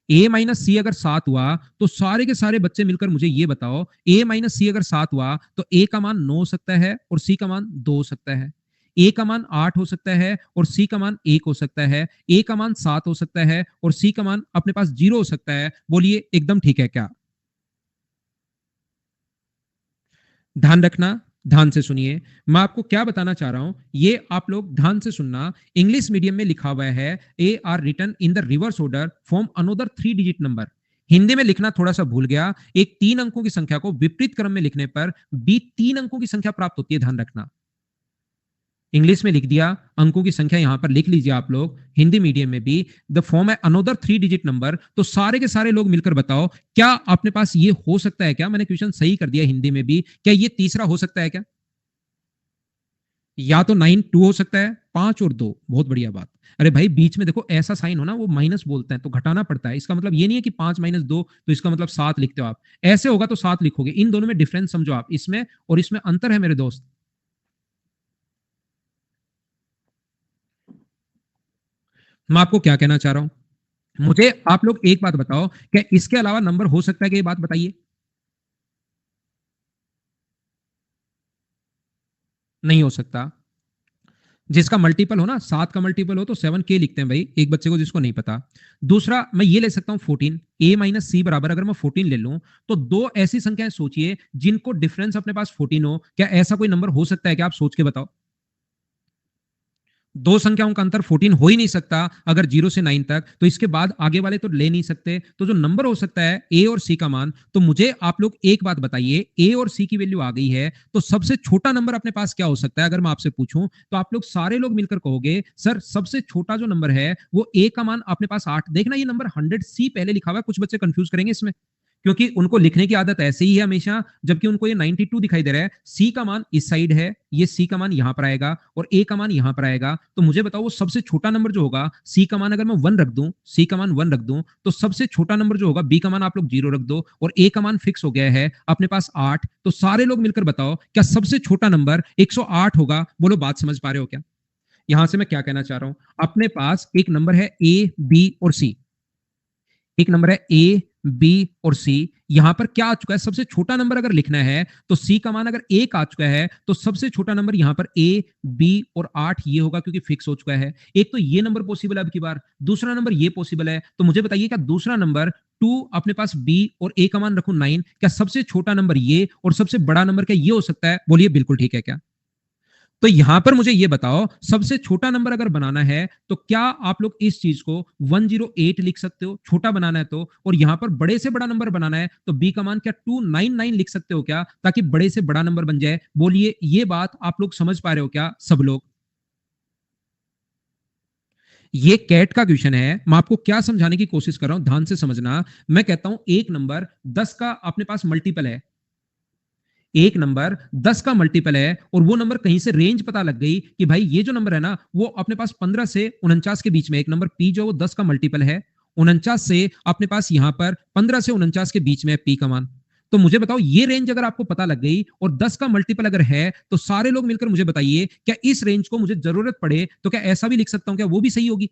a माइनस सी अगर 7 हुआ तो सारे के सारे बच्चे मिलकर मुझे ये बताओ, a माइनस सी अगर 7 हुआ तो a का मान 9 हो सकता है और c का मान 2 हो सकता है, a का मान 8 हो सकता है और c का मान 1 हो सकता है, a का मान 7 हो सकता है और c का मान अपने पास 0 हो सकता है। बोलिए एकदम ठीक है क्या? ध्यान रखना, ध्यान से सुनिए, मैं आपको क्या बताना चाह रहा हूं, ये आप लोग ध्यान से सुनना। इंग्लिश मीडियम में लिखा हुआ है are written in the reverse order from another 3 digit number. Hindi में लिखना थोड़ा सा भूल गया, एक 3 अंकों की संख्या को विपरीत क्रम में लिखने पर बी 3 अंकों की संख्या प्राप्त होती है, ध्यान रखना। इंग्लिश में लिख दिया, अंकों की संख्या यहां पर लिख लीजिए आप लोग, हिंदी मीडियम में भी द फॉर्म है अनदर 3 डिजिट नंबर। तो सारे के सारे लोग मिलकर बताओ, क्या अपने पास ये हो सकता है क्या? मैंने क्वेश्चन सही कर दिया हिंदी में भी, क्या ये तीसरा हो सकता है क्या? या तो 9 2 हो सकता है, 5 और 2, बहुत बढ़िया बात। अरे भाई बीच में देखो ऐसा साइन हो ना, वो माइनस बोलते हैं तो घटाना पड़ता है, इसका मतलब ये नहीं है कि 5 - 2 तो इसका मतलब 7 लिखते हो आप, ऐसे होगा तो 7 लिखोगे। इन दोनों में डिफरेंस समझो आप, इसमें और इसमें अंतर है मेरे दोस्त। मैं आपको क्या कहना चाह रहा हूं, मुझे आप लोग एक बात बताओ, क्या इसके अलावा नंबर हो सकता है कि? ये बात बताइए। नहीं हो सकता। जिसका मल्टीपल हो ना, 7 का मल्टीपल हो तो 7 के लिखते हैं भाई, एक बच्चे को जिसको नहीं पता। दूसरा मैं ये ले सकता हूं 14, a माइनस सी बराबर अगर मैं 14 ले लूं, तो दो ऐसी संख्याएं सोचिए जिनको डिफरेंस अपने पास 14 हो, क्या ऐसा कोई नंबर हो सकता है? क्या आप सोच के बताओ। दो संख्याओं का अंतर 14 हो ही नहीं सकता अगर 0 से 9 तक, तो इसके बाद आगे वाले तो ले नहीं सकते। तो जो नंबर हो सकता है ए और सी का मान, तो मुझे आप लोग एक बात बताइए, ए और सी की वैल्यू आ गई है तो सबसे छोटा नंबर अपने पास क्या हो सकता है? अगर मैं आपसे पूछूं तो आप लोग सारे लोग मिलकर कहोगे सर सबसे छोटा जो नंबर है वो ए का मान अपने पास 8। देखना ये नंबर 100 सी पहले लिखा हुआ है, कुछ बच्चे कंफ्यूज करेंगे इसमें, क्योंकि उनको लिखने की आदत ऐसे ही है हमेशा, जबकि उनको ये 92 दिखाई दे रहा है। सी का मान इस साइड है, ये सी का मान यहां पर आएगा और ए का मान यहां पर आएगा। तो मुझे बताओ वो सबसे छोटा नंबर जो होगा, सी का मान अगर मैं 1 रख दूं, सी का मान 1 रख दूं, तो सबसे छोटा नंबर जो होगा बी का मान आप लोग 0 रख दो और ए का मान फिक्स हो गया है अपने पास 8। तो सारे लोग मिलकर बताओ क्या सबसे छोटा नंबर 108 होगा? बोलो बात समझ पा रहे हो क्या? यहां से मैं क्या कहना चाह रहा हूं, अपने पास एक नंबर है ए, बी और सी, एक नंबर है ए, बी और सी। यहां पर क्या आ चुका है, सबसे छोटा नंबर अगर लिखना है तो सी का मान अगर 1 आ चुका है तो सबसे छोटा नंबर यहां पर ए, बी और 8 ये होगा, क्योंकि फिक्स हो चुका है। एक तो ये नंबर पॉसिबल है अब की बार, दूसरा नंबर ये पॉसिबल है। तो मुझे बताइए क्या दूसरा नंबर 2 अपने पास बी और ए का मान रखूं 9, क्या सबसे छोटा नंबर ये और सबसे बड़ा नंबर क्या ये हो सकता है? बोलिए बिल्कुल ठीक है क्या? तो यहां पर मुझे ये बताओ, सबसे छोटा नंबर अगर बनाना है तो क्या आप लोग इस चीज को 108 लिख सकते हो, छोटा बनाना है तो, और यहां पर बड़े से बड़ा नंबर बनाना है तो बी का मान क्या 299 लिख सकते हो क्या, ताकि बड़े से बड़ा नंबर बन जाए? बोलिए ये बात आप लोग समझ पा रहे हो क्या सब लोग? ये कैट का क्वेश्चन है, मैं आपको क्या समझाने की कोशिश कर रहा हूं, ध्यान से समझना। मैं कहता हूं एक नंबर 10 का अपने पास मल्टीपल है, एक नंबर 10 का मल्टीपल है और वो नंबर कहीं से रेंज पता लग गई कि भाई ये जो नंबर है ना वो अपने पास 15 से 49 के बीच में, एक नंबर पी जो वो 10 का मल्टीपल है, 49 से अपने पास यहां पर 15 से 49 के बीच में है पी का मान। तो मुझे बताओ ये रेंज अगर आपको पता लग गई और 10 का मल्टीपल अगर है तो सारे लोग मिलकर मुझे बताइए क्या इस रेंज को मुझे जरूरत पड़े तो क्या ऐसा भी लिख सकता हूं, क्या वो भी सही होगी?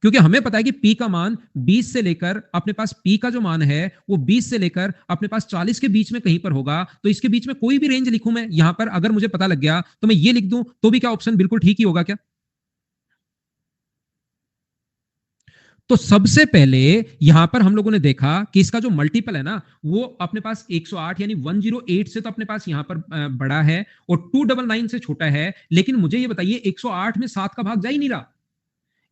क्योंकि हमें पता है कि पी का मान 20 से लेकर अपने पास पी का जो मान है वो 20 से लेकर अपने पास 40 के बीच में कहीं पर होगा। तो इसके बीच में कोई भी रेंज लिखूं मैं यहां पर, अगर मुझे पता लग गया तो मैं ये लिख दूं तो भी क्या ऑप्शन बिल्कुल ठीक ही होगा क्या? तो सबसे पहले यहां पर हम लोगों ने देखा कि इसका जो मल्टीपल है ना, वो अपने पास 108 यानी 108 से तो अपने पास यहां पर बड़ा है, और 299 से छोटा है। लेकिन मुझे ये बताइए, 108 में 7 का भाग जा ही नहीं रहा।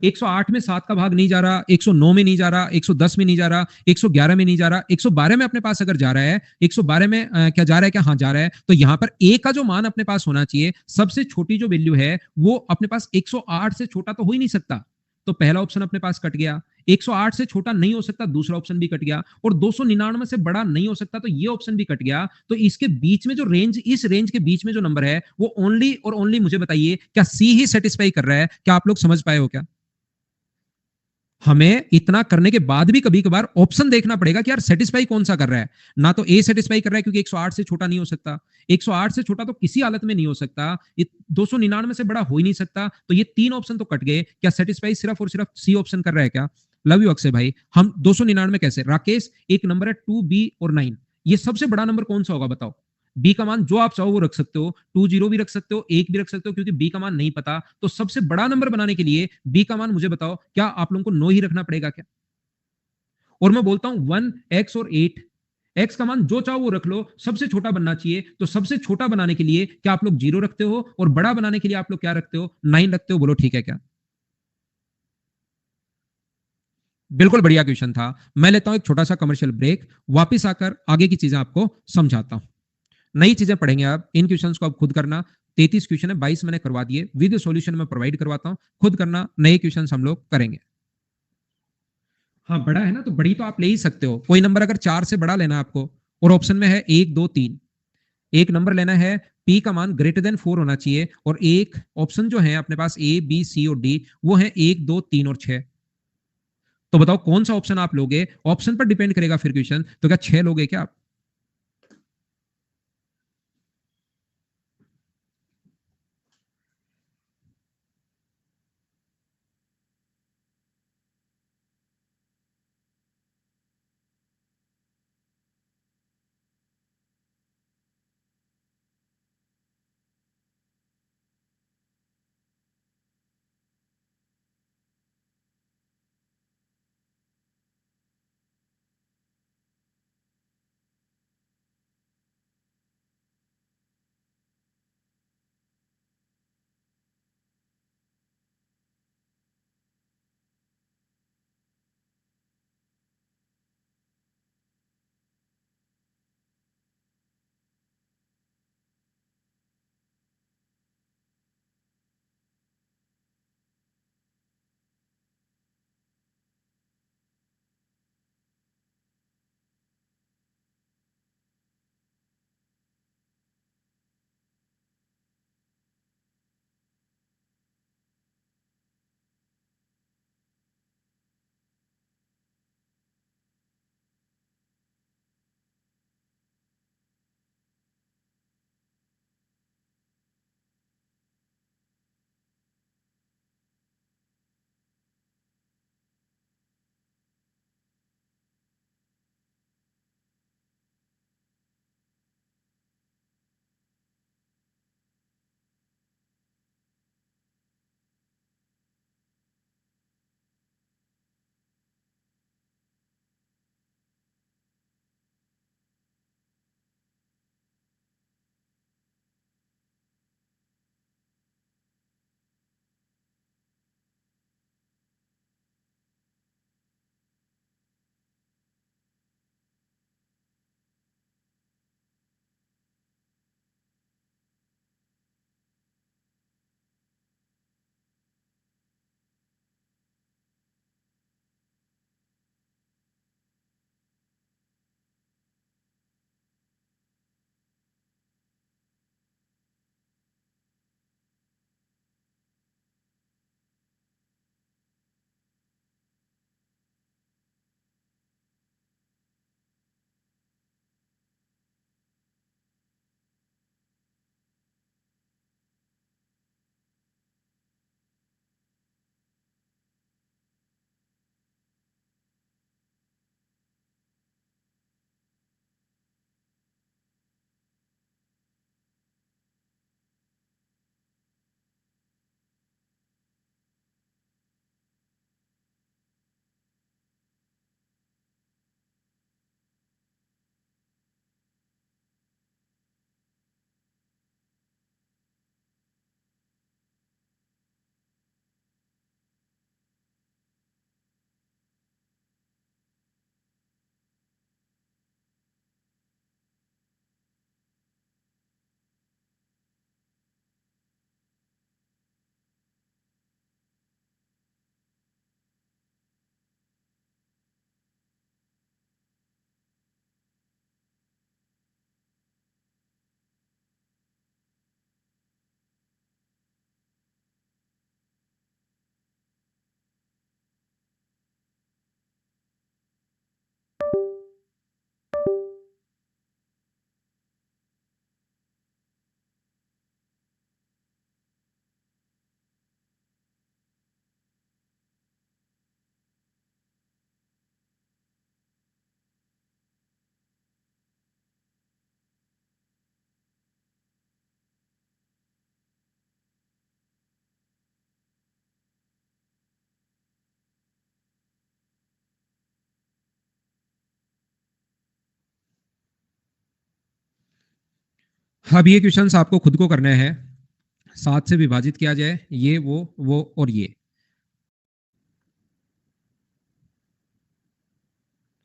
108 में 7 का भाग नहीं जा रहा, 109 में नहीं जा रहा, 110 में नहीं जा रहा, 111 में नहीं जा रहा, 112 में अपने पास अगर जा रहा है, 112 में क्या जा रहा है, क्या हाँ जा रहा है, तो यहां पर ए का जो मान अपने पास होना चाहिए, सबसे छोटी जो वैल्यू है वो अपने पास 108 से छोटा तो हो ही नहीं सकता। तो पहला ऑप्शन अपने पास कट गया। 108 से छोटा नहीं हो सकता, दूसरा ऑप्शन भी कट गया। और 299 से बड़ा नहीं हो सकता, तो ये ऑप्शन भी कट गया। तो इसके बीच में जो रेंज, इस रेंज के बीच में जो नंबर है, वो ओनली और ओनली, मुझे बताइए, क्या सी ही सेटिस्फाई कर रहा है? क्या आप लोग समझ पाए हो क्या? हमें इतना करने के बाद भी कभी कभार ऑप्शन देखना पड़ेगा कि यार सेटिस्फाई कौन सा कर रहा है। ना तो ए सेटिस्फाई कर रहा है, क्योंकि 108 से छोटा नहीं हो सकता। 108 से छोटा तो किसी हालत में नहीं हो सकता। 299 से बड़ा हो ही नहीं सकता। तो ये तीन ऑप्शन तो कट गए। क्या सेटिस्फाई सिर्फ और सिर्फ सी ऑप्शन कर रहा है क्या? लव यू अक्षय भाई। हम 299 कैसे? राकेश, एक नंबर है 2B और 9, ये सबसे बड़ा नंबर कौन सा होगा बताओ? बी का मान जो आप चाहो वो रख सकते हो, 20 भी रख सकते हो, एक भी रख सकते हो, क्योंकि बी का मान नहीं पता। तो सबसे बड़ा नंबर बनाने के लिए बी का मान मुझे बताओ, क्या आप लोगों को 9 ही रखना पड़ेगा क्या? और मैं बोलता हूं 1, x और 8, एक्स का मान जो चाहो वो रख लो, सबसे छोटा बनना चाहिए। तो सबसे छोटा बनाने के लिए क्या आप लोग 0 रखते हो, और बड़ा बनाने के लिए आप लोग क्या रखते हो? 9 रखते हो। बोलो ठीक है क्या? बिल्कुल बढ़िया क्वेश्चन था। मैं लेता हूं एक छोटा सा कमर्शियल ब्रेक, वापिस आकर आगे की चीजें आपको समझाता हूं। नई चीजें पढ़ेंगे आप, इन क्वेश्चंस को आप खुद करना। 33 क्वेश्चन है, 22 मैंने करवा दिए, विद सॉल्यूशन में प्रोवाइड करवाता हूं, खुद करना। नए क्वेश्चंस हम लोग करेंगे। हाँ, बड़ा है ना, तो बड़ी तो आप ले ही सकते हो। कोई नंबर अगर 4 से बड़ा लेना है आपको, और ऑप्शन में है 1, 2, 3, एक नंबर लेना है, पी का मान ग्रेटर देन 4 होना चाहिए, और एक ऑप्शन जो है अपने पास ए, बी, सी और डी, वो है 1, 2, 3 और 6। तो बताओ कौन सा ऑप्शन आप लोगे? ऑप्शन पर डिपेंड करेगा फिर क्वेश्चन। तो क्या 6 लोगे क्या आप? अब ये क्वेश्चंस आपको खुद को करना है, 7 से विभाजित किया जाए, ये वो और ये।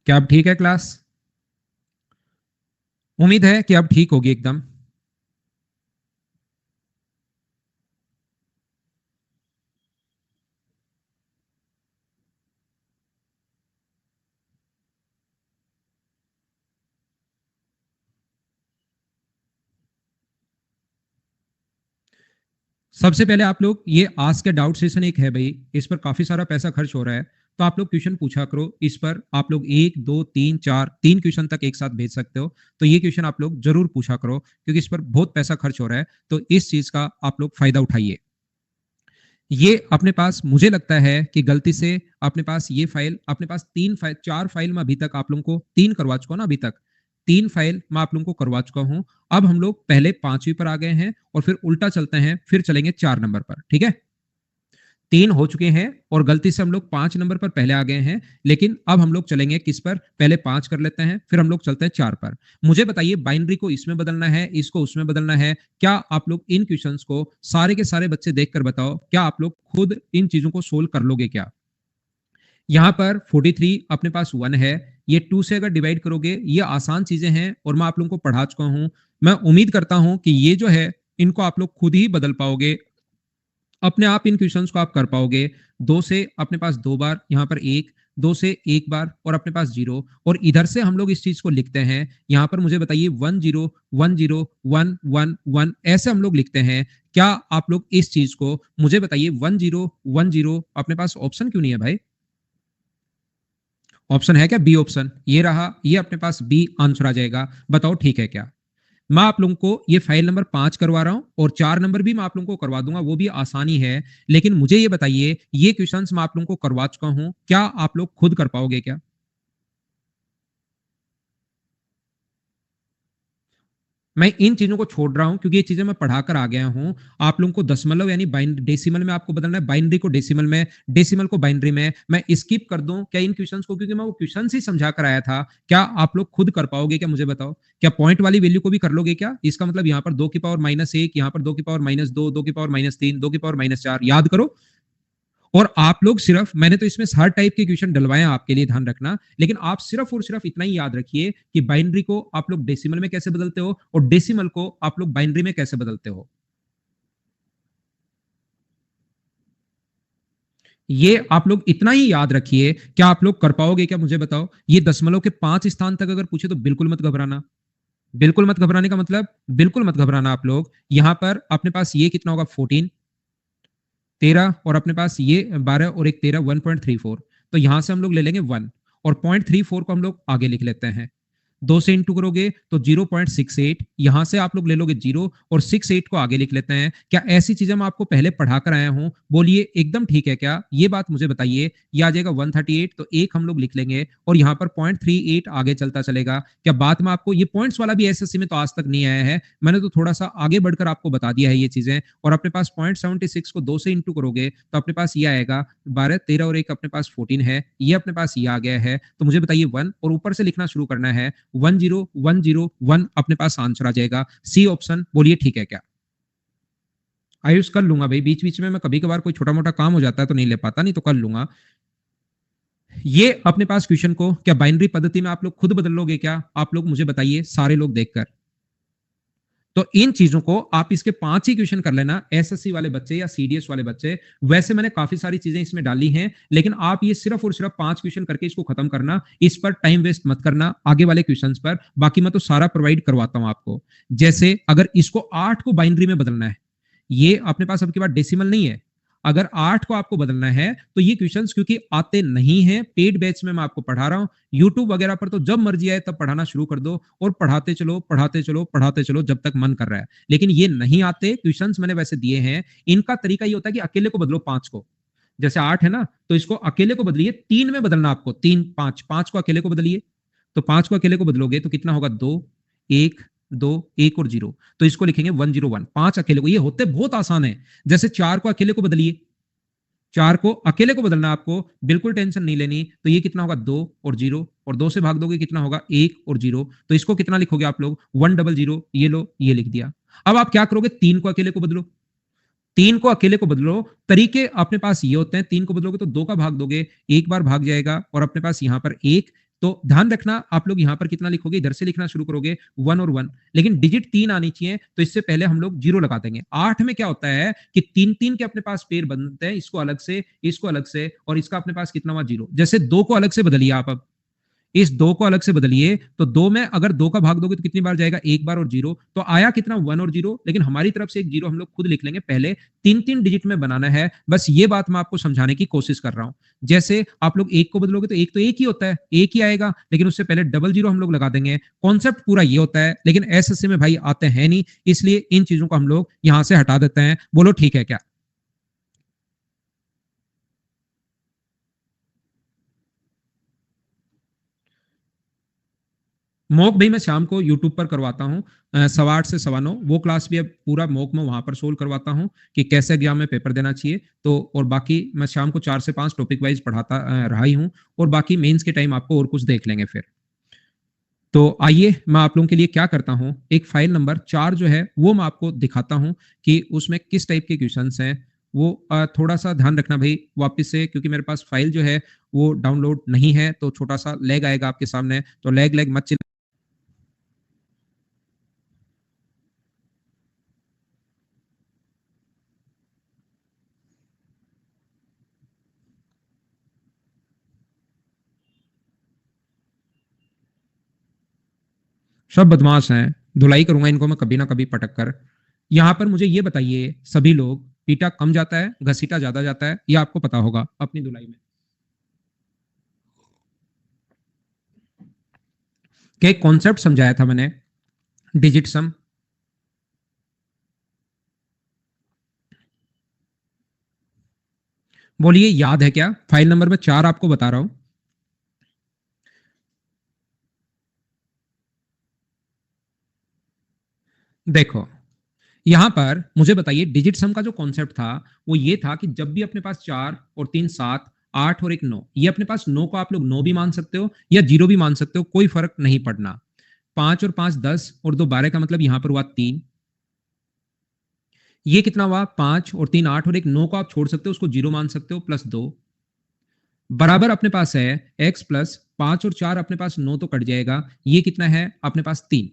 क्या अब ठीक है क्लास? उम्मीद है कि अब ठीक होगी एकदम। सबसे पहले आप लोग ये आस्क ए डाउट सेशन एक है भाई, इस पर काफी सारा पैसा खर्च हो रहा है, तो आप लोग क्वेश्चन पूछा करो। इस पर आप लोग 1 2 3 4 3 क्वेश्चन तक एक साथ भेज सकते हो। तो ये क्वेश्चन आप लोग जरूर पूछा करो, क्योंकि इस पर बहुत पैसा खर्च हो रहा है, तो इस चीज का आप लोग फायदा उठाइए। ये अपने पास मुझे लगता है कि गलती से अपने पास ये फाइल, अपने पास 4 फाइल में अभी तक आप लोगों को 3 करवा चुका हूं ना, अभी तक 3 फाइल मैं आप लोगों को करवा चुका हूं। अब हम लोग पहले 5वीं पर आ गए हैं और फिर उल्टा चलते हैं, फिर चलेंगे 4 नंबर पर, ठीक है? 3 हो चुके हैं और गलती से हम लोग 5 नंबर पर पहले आ गए हैं, लेकिन अब हम लोग चलेंगे किस पर? पहले 5 कर लेते हैं, फिर हम लोग चलते हैं 4 पर। मुझे बताइए, बाइनरी को इसमें बदलना है, इसको उसमें बदलना है, क्या आप लोग इन क्वेश्चंस को सारे के सारे बच्चे देखकर बताओ, क्या आप लोग खुद इन चीजों को सोल्व कर लोगे क्या? यहाँ पर 43 अपने पास 1 है, ये 2 से अगर डिवाइड करोगे, ये आसान चीजें हैं और मैं आप लोगों को पढ़ा चुका हूं। मैं उम्मीद करता हूं कि ये जो है, इनको आप लोग खुद ही बदल पाओगे, अपने आप इन क्वेश्चंस को आप कर पाओगे। 2 से अपने पास 2 बार, यहाँ पर 1, 2 से 1 बार और अपने पास 0, और इधर से हम लोग इस चीज को लिखते हैं। यहाँ पर मुझे बताइए 1 0 1 0 1 1 1, ऐसे हम लोग लिखते हैं। क्या आप लोग इस चीज को, मुझे बताइए 1 0 1 0, अपने पास ऑप्शन क्यों नहीं है भाई? ऑप्शन है क्या? बी ऑप्शन, ये रहा, ये अपने पास बी आंसर आ जाएगा। बताओ ठीक है क्या? मैं आप लोगों को ये फाइल नंबर 5 करवा रहा हूं और 4 नंबर भी मैं आप लोगों को करवा दूंगा, वो भी आसानी है। लेकिन मुझे ये बताइए, ये क्वेश्चंस मैं आप लोगों को करवा चुका हूं, क्या आप लोग खुद कर पाओगे क्या? मैं इन चीजों को छोड़ रहा हूं क्योंकि ये चीजें मैं पढ़ा कर आ गया हूं। आप लोगों को दशमलव यानी डेसिमल में आपको बदलना है, बाइनरी को डेसिमल में, डेसिमल को बाइनरी में। मैं स्किप कर दूं क्या इन क्वेश्चंस को? क्योंकि मैं वो क्वेश्चन ही समझा कर आया था। क्या आप लोग खुद कर पाओगे क्या? मुझे बताओ, क्या पॉइंट वाली वैल्यू को भी कर लोगे क्या? इसका मतलब यहाँ पर 2 की पावर -1, यहाँ पर 2 की पावर -2, 2 की पावर -3, 2 की पावर -4, याद करो। और आप लोग सिर्फ, मैंने तो इसमें हर टाइप के क्वेश्चन डलवाए हैं आपके लिए, ध्यान रखना, लेकिन आप सिर्फ और सिर्फ इतना ही याद रखिए कि बाइनरी को आप लोग डेसिमल में कैसे बदलते हो और डेसिमल को आप लोग बाइनरी में कैसे बदलते हो। ये आप लोग इतना ही याद रखिए। क्या आप लोग कर पाओगे क्या? मुझे बताओ। ये दशमलव के 5 स्थान तक अगर पूछे तो बिल्कुल मत घबराना। बिल्कुल मत घबराने का मतलब, बिल्कुल मत घबराना आप लोग। यहां पर अपने पास ये कितना होगा? 14, 13, और अपने पास ये 12 और एक 13, 1.34। तो यहां से हम लोग ले लेंगे 1, और 0.34 को हम लोग आगे लिख लेते हैं। 2 से इंटू करोगे तो 0.68, यहां से आप लोग ले लोगे 0 और 68 को आगे लिख लेते हैं। क्या ऐसी चीजें मैं आपको पहले पढ़ा कर आया हूं? बोलिए एकदम ठीक है क्या? ये बात मुझे बताइए। ये आ जाएगा 138, तो एक हम लोग लिख लेंगे और यहाँ पर 0.38 आगे चलता चलेगा। क्या बात में आपको ये पॉइंट्स वाला भी एसएससी में तो आज तक नहीं आया है? मैंने तो थोड़ा सा आगे बढ़कर आपको बता दिया है ये चीजें। और अपने पास 0.76 को 2 से इंटू करोगे तो अपने पास ये आएगा 12, 13 और एक अपने पास 14 है, ये अपने पास ये आ गया है। तो मुझे बताइए 1, और ऊपर से लिखना शुरू करना है, 10101 अपने पास आंसर आ जाएगा, सी ऑप्शन। बोलिए ठीक है क्या? आयुष कर लूंगा भाई, बीच बीच में मैं कभी कभार कोई छोटा मोटा काम हो जाता है तो नहीं ले पाता, नहीं तो कर लूंगा। ये अपने पास क्वेश्चन को क्या बाइनरी पद्धति में आप लोग खुद बदल लोगे क्या? आप लोग मुझे बताइए, सारे लोग देखकर। तो इन चीजों को आप इसके 5 ही क्वेश्चन कर लेना, एसएससी वाले बच्चे या सीडीएस वाले बच्चे। वैसे मैंने काफी सारी चीजें इसमें डाली हैं, लेकिन आप ये सिर्फ और सिर्फ 5 क्वेश्चन करके इसको खत्म करना। इस पर टाइम वेस्ट मत करना आगे वाले क्वेश्चंस पर। बाकी मैं तो सारा प्रोवाइड करवाता हूं आपको। जैसे अगर इसको 8 को बाइनरी में बदलना है, ये अपने पास आपके पास डेसिमल नहीं है, अगर 8 को आपको बदलना है तो ये क्वेश्चंस क्योंकि आते नहीं है, पेड बैच में मैं आपको पढ़ा रहा हूं। यूट्यूब वगैरह पर तो जब मर्जी आए तब पढ़ाना शुरू कर दो और पढ़ाते चलो पढ़ाते चलो पढ़ाते चलो जब तक मन कर रहा है। लेकिन ये नहीं आते क्वेश्चंस मैंने वैसे दिए हैं। इनका तरीका ये होता है कि अकेले को बदलो 5 को। जैसे 8 है ना, तो इसको अकेले को बदलिए, 3 में बदलना आपको, 3 5, 5 को अकेले को बदलिए। तो 5 को अकेले को बदलोगे तो कितना होगा? 2 1 2 1 और 0। तो इसको लिखेंगे 101, 5 अकेले को। ये होते बहुत आसान है। जैसे 4 को अकेले को बदलिए, 4 को अकेले को बदलना आपको, बिल्कुल टेंशन नहीं लेनी। तो ये कितना होगा 2 और 0, और 2 से भाग दोगे कितना होगा 1 और 0। तो इसको कितना लिखोगे आप लोग 100, ये लो ये लिख दिया। अब आप क्या करोगे, 3 को अकेले को बदलो, 3 को अकेले को बदलो। तरीके अपने पास ये होते हैं, 3 को बदलोगे तो 2 का भाग दोगे, एक बार भाग जाएगा और अपने पास यहां पर 1। तो ध्यान रखना आप लोग यहां पर कितना लिखोगे, इधर से लिखना शुरू करोगे 1 और 1, लेकिन डिजिट 3 आनी चाहिए, तो इससे पहले हम लोग 0 लगा देंगे। 8 में क्या होता है कि 3 3 के अपने पास पेड़ बनते हैं, इसको अलग से, इसको अलग से, और इसका अपने पास कितना हुआ 0। जैसे 2 को अलग से बदलिए आप, अब इस 2 को अलग से बदलिए, तो 2 में अगर 2 का भाग दोगे तो कितनी बार जाएगा, एक बार और 0। तो आया कितना 1 और 0, लेकिन हमारी तरफ से एक 0 हम लोग खुद लिख लेंगे। पहले 3 3 डिजिट में बनाना है, बस ये बात मैं आपको समझाने की कोशिश कर रहा हूं। जैसे आप लोग 1 को बदलोगे तो एक ही होता है, एक ही आएगा, लेकिन उससे पहले डबल 0 हम लोग लगा देंगे। कॉन्सेप्ट पूरा ये होता है, लेकिन एसएससी में भाई आते हैं नहीं, इसलिए इन चीजों को हम लोग यहां से हटा देते हैं। बोलो ठीक है क्या? मॉक भी मैं शाम को यूट्यूब पर करवाता हूँ, 8:15 से 9:15। वो क्लास भी अब पूरा मॉक में वहां पर सोल्व करवाता हूँ कि कैसे एग्जाम में पेपर देना चाहिए। तो और बाकी मैं शाम को 4 से 5 टॉपिक वाइज पढ़ाता रहा ही हूँ, और बाकी मेंस के टाइम आपको और कुछ देख लेंगे फिर। तो आइए मैं आप लोगों के लिए क्या करता हूँ, एक फाइल नंबर 4 जो है वो मैं आपको दिखाता हूँ कि उसमें किस टाइप के क्वेश्चंस हैं। वो थोड़ा सा ध्यान रखना भाई वापस से, क्योंकि मेरे पास फाइल जो है वो डाउनलोड नहीं है, तो छोटा सा लैग आएगा आपके सामने, तो लैग लैग मत। सब बदमाश हैं, धुलाई करूंगा इनको मैं कभी ना कभी पटक कर। यहां पर मुझे ये बताइए सभी लोग, ईटा कम जाता है घसीटा ज्यादा जाता है, ये आपको पता होगा अपनी धुलाई में। क्या एक कॉन्सेप्ट समझाया था मैंने, डिजिट सम। बोलिए याद है क्या? फाइल नंबर में 4 आपको बता रहा हूं। देखो यहां पर मुझे बताइए, डिजिट सम का जो कॉन्सेप्ट था वो ये था कि जब भी अपने पास 4 और 3 7, 8 और एक 9, ये अपने पास 9 को आप लोग 9 भी मान सकते हो या 0 भी मान सकते हो, कोई फर्क नहीं पड़ना। 5 और 5 10 और 2 12 का मतलब यहां पर हुआ 3। ये कितना हुआ 5 और 3 8, और एक 9 को आप छोड़ सकते हो, उसको 0 मान सकते हो, प्लस 2 बराबर अपने पास है x प्लस 5 और 4 अपने पास 9 तो कट जाएगा, ये कितना है अपने पास 3।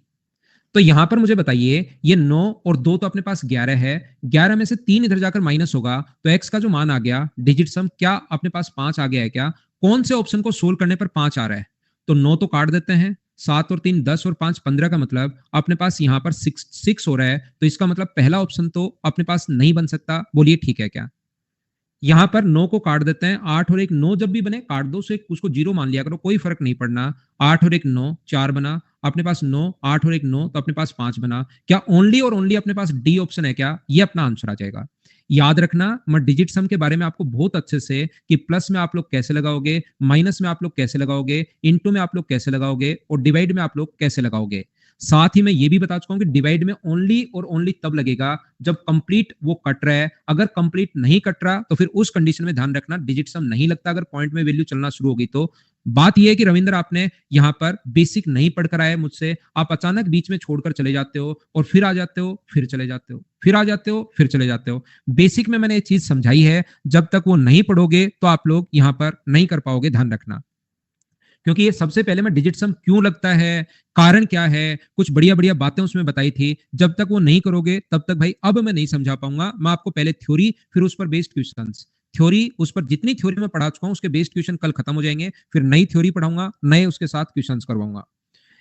तो यहां पर मुझे बताइए, ये 9 और 2 तो अपने पास 11 है, 11 में से 3 इधर जाकर माइनस होगा, तो x का जो मान आ गया डिजिट सम, क्या अपने पास 5 आ गया है क्या? कौन से ऑप्शन को सोल्व करने पर 5 आ रहा है? तो 9 तो काट देते हैं, 7 और 3 10 और 5 15 का मतलब अपने पास यहां पर 6 हो रहा है, तो इसका मतलब पहला ऑप्शन तो अपने पास नहीं बन सकता। बोलिए ठीक है क्या? यहां पर 9 को काट देते हैं, 8 और एक 9 जब भी बने काट दो, उसको 0 मान लिया करो, कोई फर्क नहीं पड़ना। 8 और एक 9 4 बना, अपने पास 9 8 और एक 9 तो अपने पास 5 बना। क्या ओनली और ओनली अपने पास डी ऑप्शन है क्या? ये अपना आंसर आ जाएगा। याद रखना मैं डिजिट सम के बारे में आपको बहुत अच्छे से, कि प्लस में आप लोग कैसे लगाओगे, माइनस में आप लोग कैसे लगाओगे, इंटू में आप लोग कैसे लगाओगे, और डिवाइड में आप लोग कैसे लगाओगे। साथ ही मैं ये भी बता चुका हूं कि डिवाइड में ओनली और ओनली तब लगेगा जब कंप्लीट वो कट रहा है। अगर कंप्लीट नहीं कट रहा तो फिर उस कंडीशन में ध्यान रखना डिजिट सम नहीं लगता, अगर पॉइंट में वैल्यू चलना शुरू होगी तो। बात यह है कि रविंद्र आपने यहां पर बेसिक नहीं पढ़ कर आए मुझसे, आप अचानक बीच में छोड़कर चले जाते हो, और फिर आ जाते हो फिर चले जाते हो, फिर आ जाते हो फिर चले जाते हो। बेसिक में मैंने ये चीज समझाई है, जब तक वो नहीं पढ़ोगे तो आप लोग यहां पर नहीं कर पाओगे, ध्यान रखना। क्योंकि ये सबसे पहले मैं डिजिट सम क्यों लगता है, कारण क्या है, कुछ बढ़िया बढ़िया बातें उसमें बताई थी। जब तक वो नहीं करोगे तब तक भाई अब मैं नहीं समझा पाऊंगा। मैं आपको पहले थ्योरी, फिर उस पर बेस्ड क्वेश्चंस, थ्योरी उस पर जितनी थ्योरी में पढ़ा चुका हूं उसके बेस्ड क्वेश्चन कल खत्म हो जाएंगे, फिर नई थ्योरी पढ़ाऊंगा, नए उसके साथ क्वेश्चंस करवाऊंगा।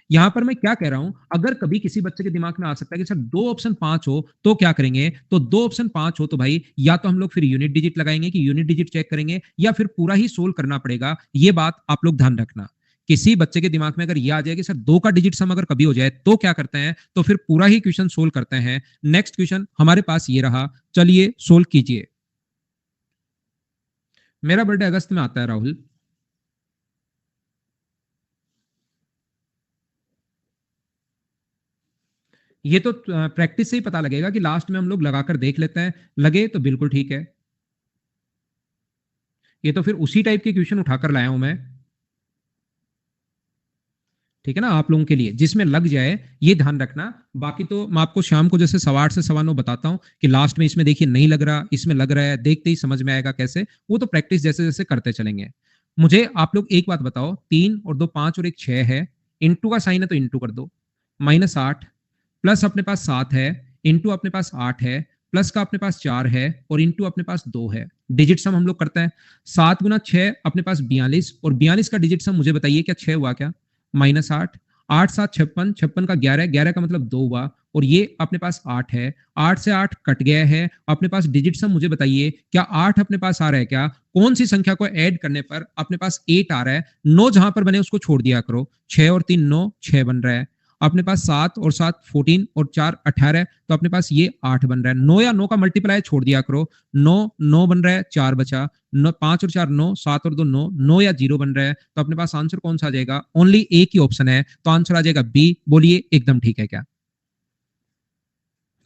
यहां पर मैं क्या कह रहा हूं, अगर कभी किसी बच्चे के दिमाग में आ सकता है कि सर दो ऑप्शन पांच हो तो क्या करेंगे, तो दो ऑप्शन पांच हो तो भाई या तो हम लोग फिर यूनिट डिजिट लगाएंगे कि यूनिट डिजिट चेक करेंगे, या फिर पूरा ही सोल्व करना पड़ेगा। ये बात आप लोग ध्यान रखना। किसी बच्चे के दिमाग में अगर ये आ जाए कि सर दो का डिजिट सम अगर कभी हो जाए तो क्या करते हैं, तो फिर पूरा ही क्वेश्चन सोल्व करते हैं। नेक्स्ट क्वेश्चन हमारे पास ये रहा, चलिए सोल्व कीजिए। मेरा बर्थडे अगस्त में आता है राहुल। ये तो प्रैक्टिस से ही पता लगेगा कि लास्ट में हम लोग लगाकर देख लेते हैं, लगे तो बिल्कुल ठीक है। ये तो फिर उसी टाइप के क्वेश्चन उठाकर लाया हूं मैं, ठीक है ना, आप लोगों के लिए, जिसमें लग जाए, ये ध्यान रखना। बाकी तो मैं आपको शाम को जैसे 8:15 से 9:15 बताता हूं कि लास्ट में इसमें देखिए नहीं लग रहा, इसमें लग रहा है, देखते ही समझ में आएगा कैसे, वो तो प्रैक्टिस जैसे जैसे करते चलेंगे। मुझे आप लोग एक बात बताओ, 3 और 2 5 और 1 6 है, इंटू का साइन है तो इंटू कर दो, -8 प्लस अपने पास 7 है, इंटू अपने पास 8 है, प्लस का अपने पास 4 है, और इंटू अपने पास 2 है। डिजिट सम हम लोग करते हैं, 7 गुना 6 अपने पास 42, और 42 का डिजिट सम मुझे बताइए क्या 6 हुआ क्या? -8, 8 7 56, 56 का 11, 11 का मतलब 2 हुआ, और ये अपने पास 8 है, 8 से 8 कट गया है, अपने पास डिजिट सम मुझे बताइए क्या 8 अपने पास आ रहा है क्या? कौन सी संख्या को ऐड करने पर अपने पास 8 आ रहा है? 9 जहां पर बने उसको छोड़ दिया करो, 6 और 3 9, 6 बन रहा है, अपने पास 7 और 7 14 और 4 18, तो अपने पास ये 8 बन रहा है। 9 या 9 का मल्टीप्लाई छोड़ दिया करो, 9 9 बन रहा है, 4 बचा, 5 और 4 9, 7 और 2 9, 9 या 0 बन रहा है, तो अपने पास आंसर कौन सा आ जाएगा? ओनली एक ही ऑप्शन है, तो आंसर आ जाएगा बी। बोलिए एकदम ठीक है क्या?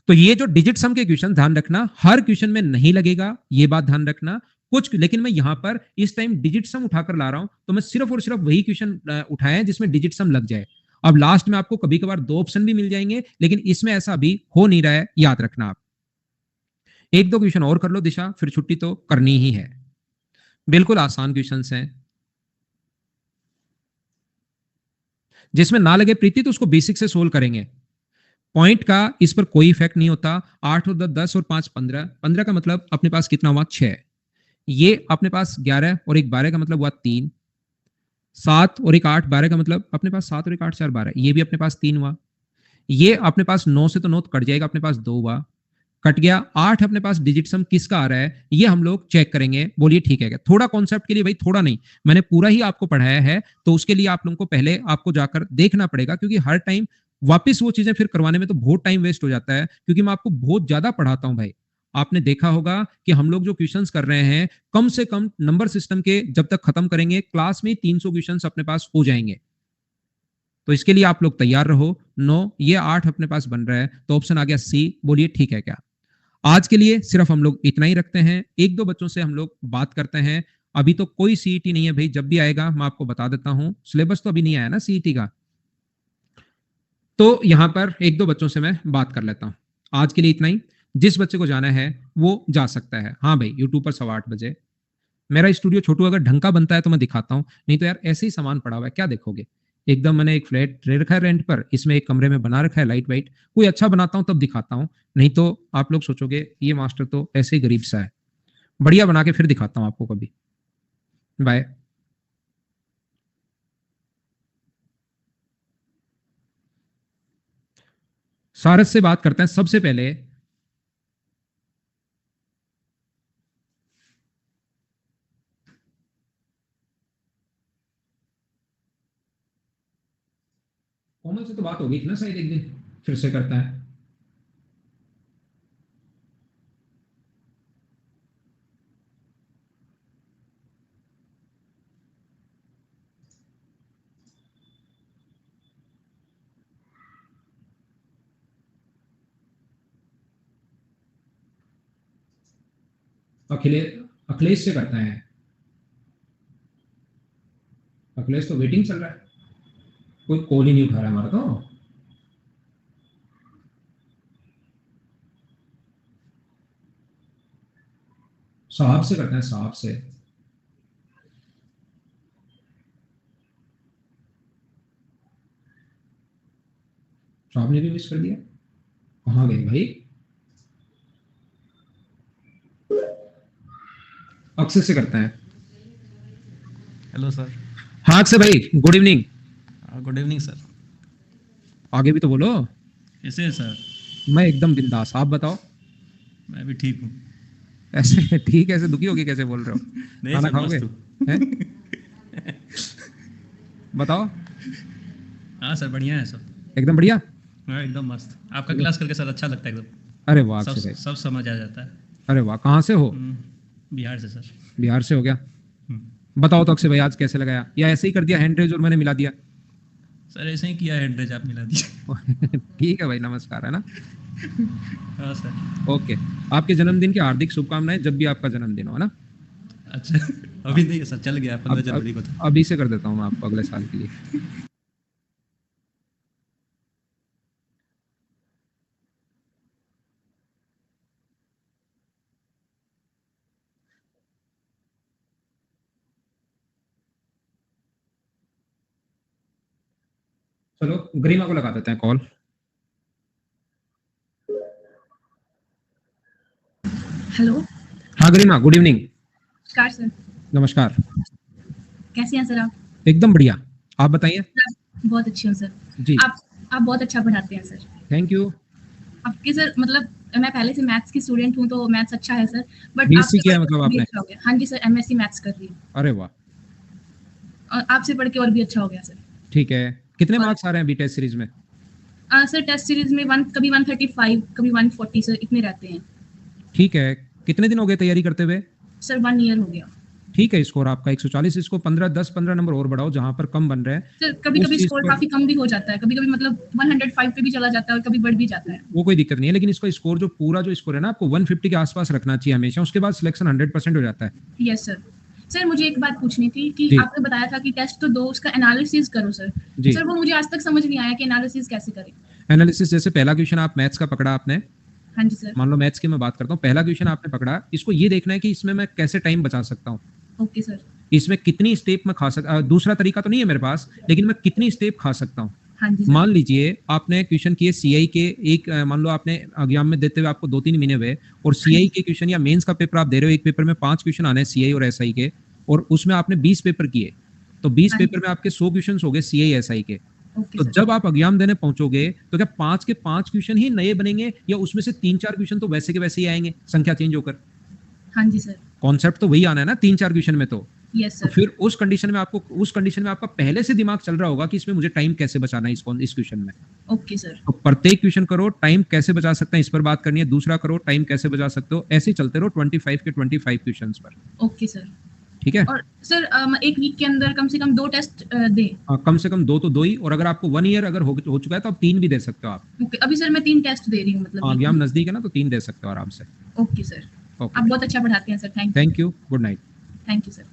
तो ये जो डिजिट सम के क्वेश्चन ध्यान रखना, हर क्वेश्चन में नहीं लगेगा, ये बात ध्यान रखना कुछ, लेकिन मैं यहां पर इस टाइम डिजिट सम उठाकर ला रहा हूं, तो मैं सिर्फ और सिर्फ वही क्वेश्चन उठाए हैं जिसमें डिजिट सम लग जाए। अब लास्ट में आपको कभी कभार 2 ऑप्शन भी मिल जाएंगे, लेकिन इसमें ऐसा अभी हो नहीं रहा है, याद रखना आप। एक दो क्वेश्चन और कर लो दिशा, फिर छुट्टी तो करनी ही है। बिल्कुल आसान क्वेश्चन हैं, जिसमें ना लगे प्रीति तो उसको बेसिक से सोल्व करेंगे। पॉइंट का इस पर कोई इफेक्ट नहीं होता। 8 और 10 और 5 15, 15 का मतलब अपने पास कितना हुआ? 6। ये अपने पास 11 और एक 12 का मतलब हुआ 3। 7 और एक 8 12 का मतलब अपने पास 7 और एक 8 4 12, ये भी अपने पास 3 हुआ। ये अपने पास 9 से तो 9 कट जाएगा, अपने पास 2 हुआ, कट गया। 8 अपने पास डिजिट सम किसका आ रहा है, ये हम लोग चेक करेंगे। बोलिए ठीक है क्या? थोड़ा कॉन्सेप्ट के लिए, भाई थोड़ा नहीं, मैंने पूरा ही आपको पढ़ाया है, तो उसके लिए आप लोगों को पहले आपको जाकर देखना पड़ेगा, क्योंकि हर टाइम वापस वो चीजें फिर करवाने में तो बहुत टाइम वेस्ट हो जाता है, क्योंकि मैं आपको बहुत ज्यादा पढ़ाता हूं भाई। आपने देखा होगा कि हम लोग जो क्वेश्चंस कर रहे हैं, कम से कम नंबर सिस्टम के जब तक खत्म करेंगे क्लास में 300 क्वेश्चंस अपने पास हो जाएंगे। तो इसके लिए आप लोग तैयार रहो। 9 ये 8 अपने पास बन रहा है, तो ऑप्शन आ गया सी। बोलिए ठीक है क्या? आज के लिए सिर्फ हम लोग इतना ही रखते हैं, एक दो बच्चों से हम लोग बात करते हैं। अभी तो कोई सीईटी नहीं है भाई, जब भी आएगा मैं आपको बता देता हूं, सिलेबस तो अभी नहीं आया ना सीईटी का, तो यहां पर एक दो बच्चों से मैं बात कर लेता हूं। आज के लिए इतना ही, जिस बच्चे को जाना है वो जा सकता है। हाँ भाई, यूट्यूब पर 8:15 बजे मेरा स्टूडियो छोटू अगर ढंग का बनता है तो मैं दिखाता हूँ, नहीं तो यार ऐसे ही सामान पड़ा हुआ है, क्या देखोगे? एकदम मैंने एक फ्लैट ले रखा है रेंट पर, इसमें एक कमरे में बना रखा है लाइट वाइट, कोई अच्छा बनाता हूँ तब दिखाता हूँ, नहीं तो आप लोग सोचोगे ये मास्टर तो ऐसे ही गरीब सा है। बढ़िया बना के फिर दिखाता हूँ आपको कभी। बाय। सारस से बात करते हैं सबसे पहले। कोमल से तो बात हो गई थी ना शायद एक दिन, फिर से करता है। अखिलेश, अखिलेश से करता है। अखिलेश तो वेटिंग चल रहा है, कोई कॉल ही नहीं उठा रहा है हमारा तो। साहब से करते हैं, साहब से। साहब ने भी मिस कर दिया, कहाँ गए भाई? अक्षय से करते हैं। Hello sir. हाँ अक्षय भाई, good evening. Good evening sir. आगे भी तो बोलो। कैसे है सर? मैं एकदम बिंदास, आप बताओ। मैं भी ठीक हूँ। ऐसे ठीक है, ऐसे दुखी होके कैसे बोल रहे हो? नहीं खाना सर, खाओगे? मस्त हूँ। हैं? बताओ। हाँ सर, बढ़िया है सब। एकदम बढ़िया। हाँ एकदम मस्त। आपका क्लास करके सर अच्छा लगता है एकदम। अरे वाह सब अक्षय भाई, सब समझ आ जाता है। अरे वाह, कहाँ से हो? बिहार से सर। बिहार से हो गया? हम्म। बताओ तो अक्षय भाई, आज कैसे लगाया, या ऐसे ही कर दिया हैंड रेज और मैंने मिला दिया? सर ऐसे ही किया है, एड्रेस आप मिला दिए। ठीक है भाई, नमस्कार, है ना? हाँ सर। ओके। आपके जन्मदिन की हार्दिक शुभकामनाएं, जब भी आपका जन्मदिन हो, है ना? अच्छा। अभी नहीं है सर, चल गया 15 जनवरी को था। अभी से कर देता हूँ मैं आपको अगले साल के लिए। चलो गरिमा को लगा देते हैं कॉल। हेलो। हाँ गरिमा, गुड इवनिंग। नमस्कार सर। नमस्कार। कैसे हैं सर आप? एकदम बढ़िया, आप बताइए। बहुत अच्छी हूँ सर। जी आप बहुत अच्छा पढ़ाते हैं सर। Thank you. आपके सर मतलब मैं पहले से मैथ्स की स्टूडेंट हूँ तो मैथ्स अच्छा है सर, बट बीएससी किया है मतलब आपने? अच्छा हो गया। हाँ जी सर, एमएससी मैथ्स कर रही हूँ अरे वाह, और आपसे पढ़ के और भी अच्छा हो गया सर। ठीक है। कितने और- मार्क्स आ रहे हैं बीटेस्ट सीरीज में? सर टेस्ट सीरीज में कभी 135 कभी 140 सर, इतने रहते हैं। ठीक है। कितने दिन हो गए तैयारी करते हुए? सर 1 ईयर हो गया। ठीक है, स्कोर आपका 140, इसको 15 नंबर और बढ़ाओ जहां पर कम बन रहे हैं। सर कभी उस कभी चीज स्कोर पर- काफी कम भी हो जाता है, कभी कभी मतलब 105 पे भी चला जाता है और कभी बढ़ भी जाता है। वो कोई दिक्कत नहीं है, लेकिन इसका स्कोर जो पूरा जो स्कोर है ना, आपको 150 के आसपास रखना चाहिए हमेशा, उसके बाद सिलेक्शन 100% हो जाता है। Yes sir. सर मुझे एक बात पूछनी थी कि जी। आपने बताया था कि टेस्ट तो दो, उसका एनालिसिस करो सर। जी। सर वो मुझे आज तक समझ नहीं आया कि एनालिसिस कैसे करें। एनालिसिस जैसे पहला क्वेश्चन आप मैथ्स का पकड़ा आपने, हाँ जी सर। मान लो मैथ्स की मैं बात करता हूँ, पहला क्वेश्चन आपने पकड़ा, इसको ये देखना है कि इसमें मैं कैसे टाइम बचा सकता हूँ, ओके सर। इसमें कितनी स्टेप मैं खा सकता, दूसरा तरीका तो नहीं है मेरे पास, लेकिन मैं कितनी स्टेप खा सकता हूँ। हाँ जी सर। मान लीजिए आपने क्वेश्चन किए सीआई के, एक मान लो आपने एग्जाम में देते हुए आपको 2-3 महीने हुए, और सीआई के क्वेश्चन या मेंस का पेपर आप दे रहे हो, एक पेपर में 5 क्वेश्चन आने हैं सीआई और एसआई के, और उसमें आपने 20 पेपर किए, तो 20 हाँ पेपर में आपके 100 क्वेश्चन हो गए सीआई एसआई के। ओके तो सर। जब आप एग्जाम देने पहुंचोगे तो क्या 5 के 5 क्वेश्चन ही नए बनेंगे, या उसमें से 3-4 क्वेश्चन तो वैसे के वैसे ही आएंगे, संख्या चेंज होकर? हाँ जी सर। कॉन्सेप्ट तो वही आना है ना 3-4 क्वेश्चन में। तो यस तो सर। फिर उस कंडीशन में आपका पहले से दिमाग चल रहा होगा कि इसमें मुझे टाइम कैसे बचाना है, इस क्वेश्चन में। Okay sir. तो प्रत्येक क्वेश्चन करो, टाइम कैसे बचा सकते हैं इस पर बात करनी है, दूसरा करो टाइम कैसे बचा सकते हो, ऐसे ही चलते रहो 25 के 25 क्वेश्चंस पर। Okay sir. ठीक है। और सर एक वीक के अंदर कम से कम 2 टेस्ट दे। कम से कम 2 तो 2 ही, और अगर आपको 1 ईयर अगर हो चुका है तो आप 3 भी दे सकते हो आप। ओके, अभी सर मैं 3 टेस्ट दे रही हूँ मतलब एग्जाम नजदीक है ना, तो 3 दे सकते हो आराम से। Okay sir. ओके, आप बहुत अच्छा पढ़ाते हैं sir. Thank you, good night. Thank you sir.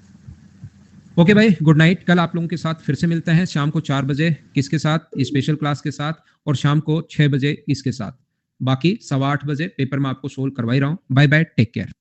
Okay भाई, गुड नाइट। कल आप लोगों के साथ फिर से मिलते हैं शाम को 4 बजे, किसके साथ? स्पेशल क्लास के साथ, और शाम को 6 बजे इसके साथ। बाकी 8:15 बजे पेपर में आपको सोल्व करवा ही रहा हूँ। Bye bye, take care.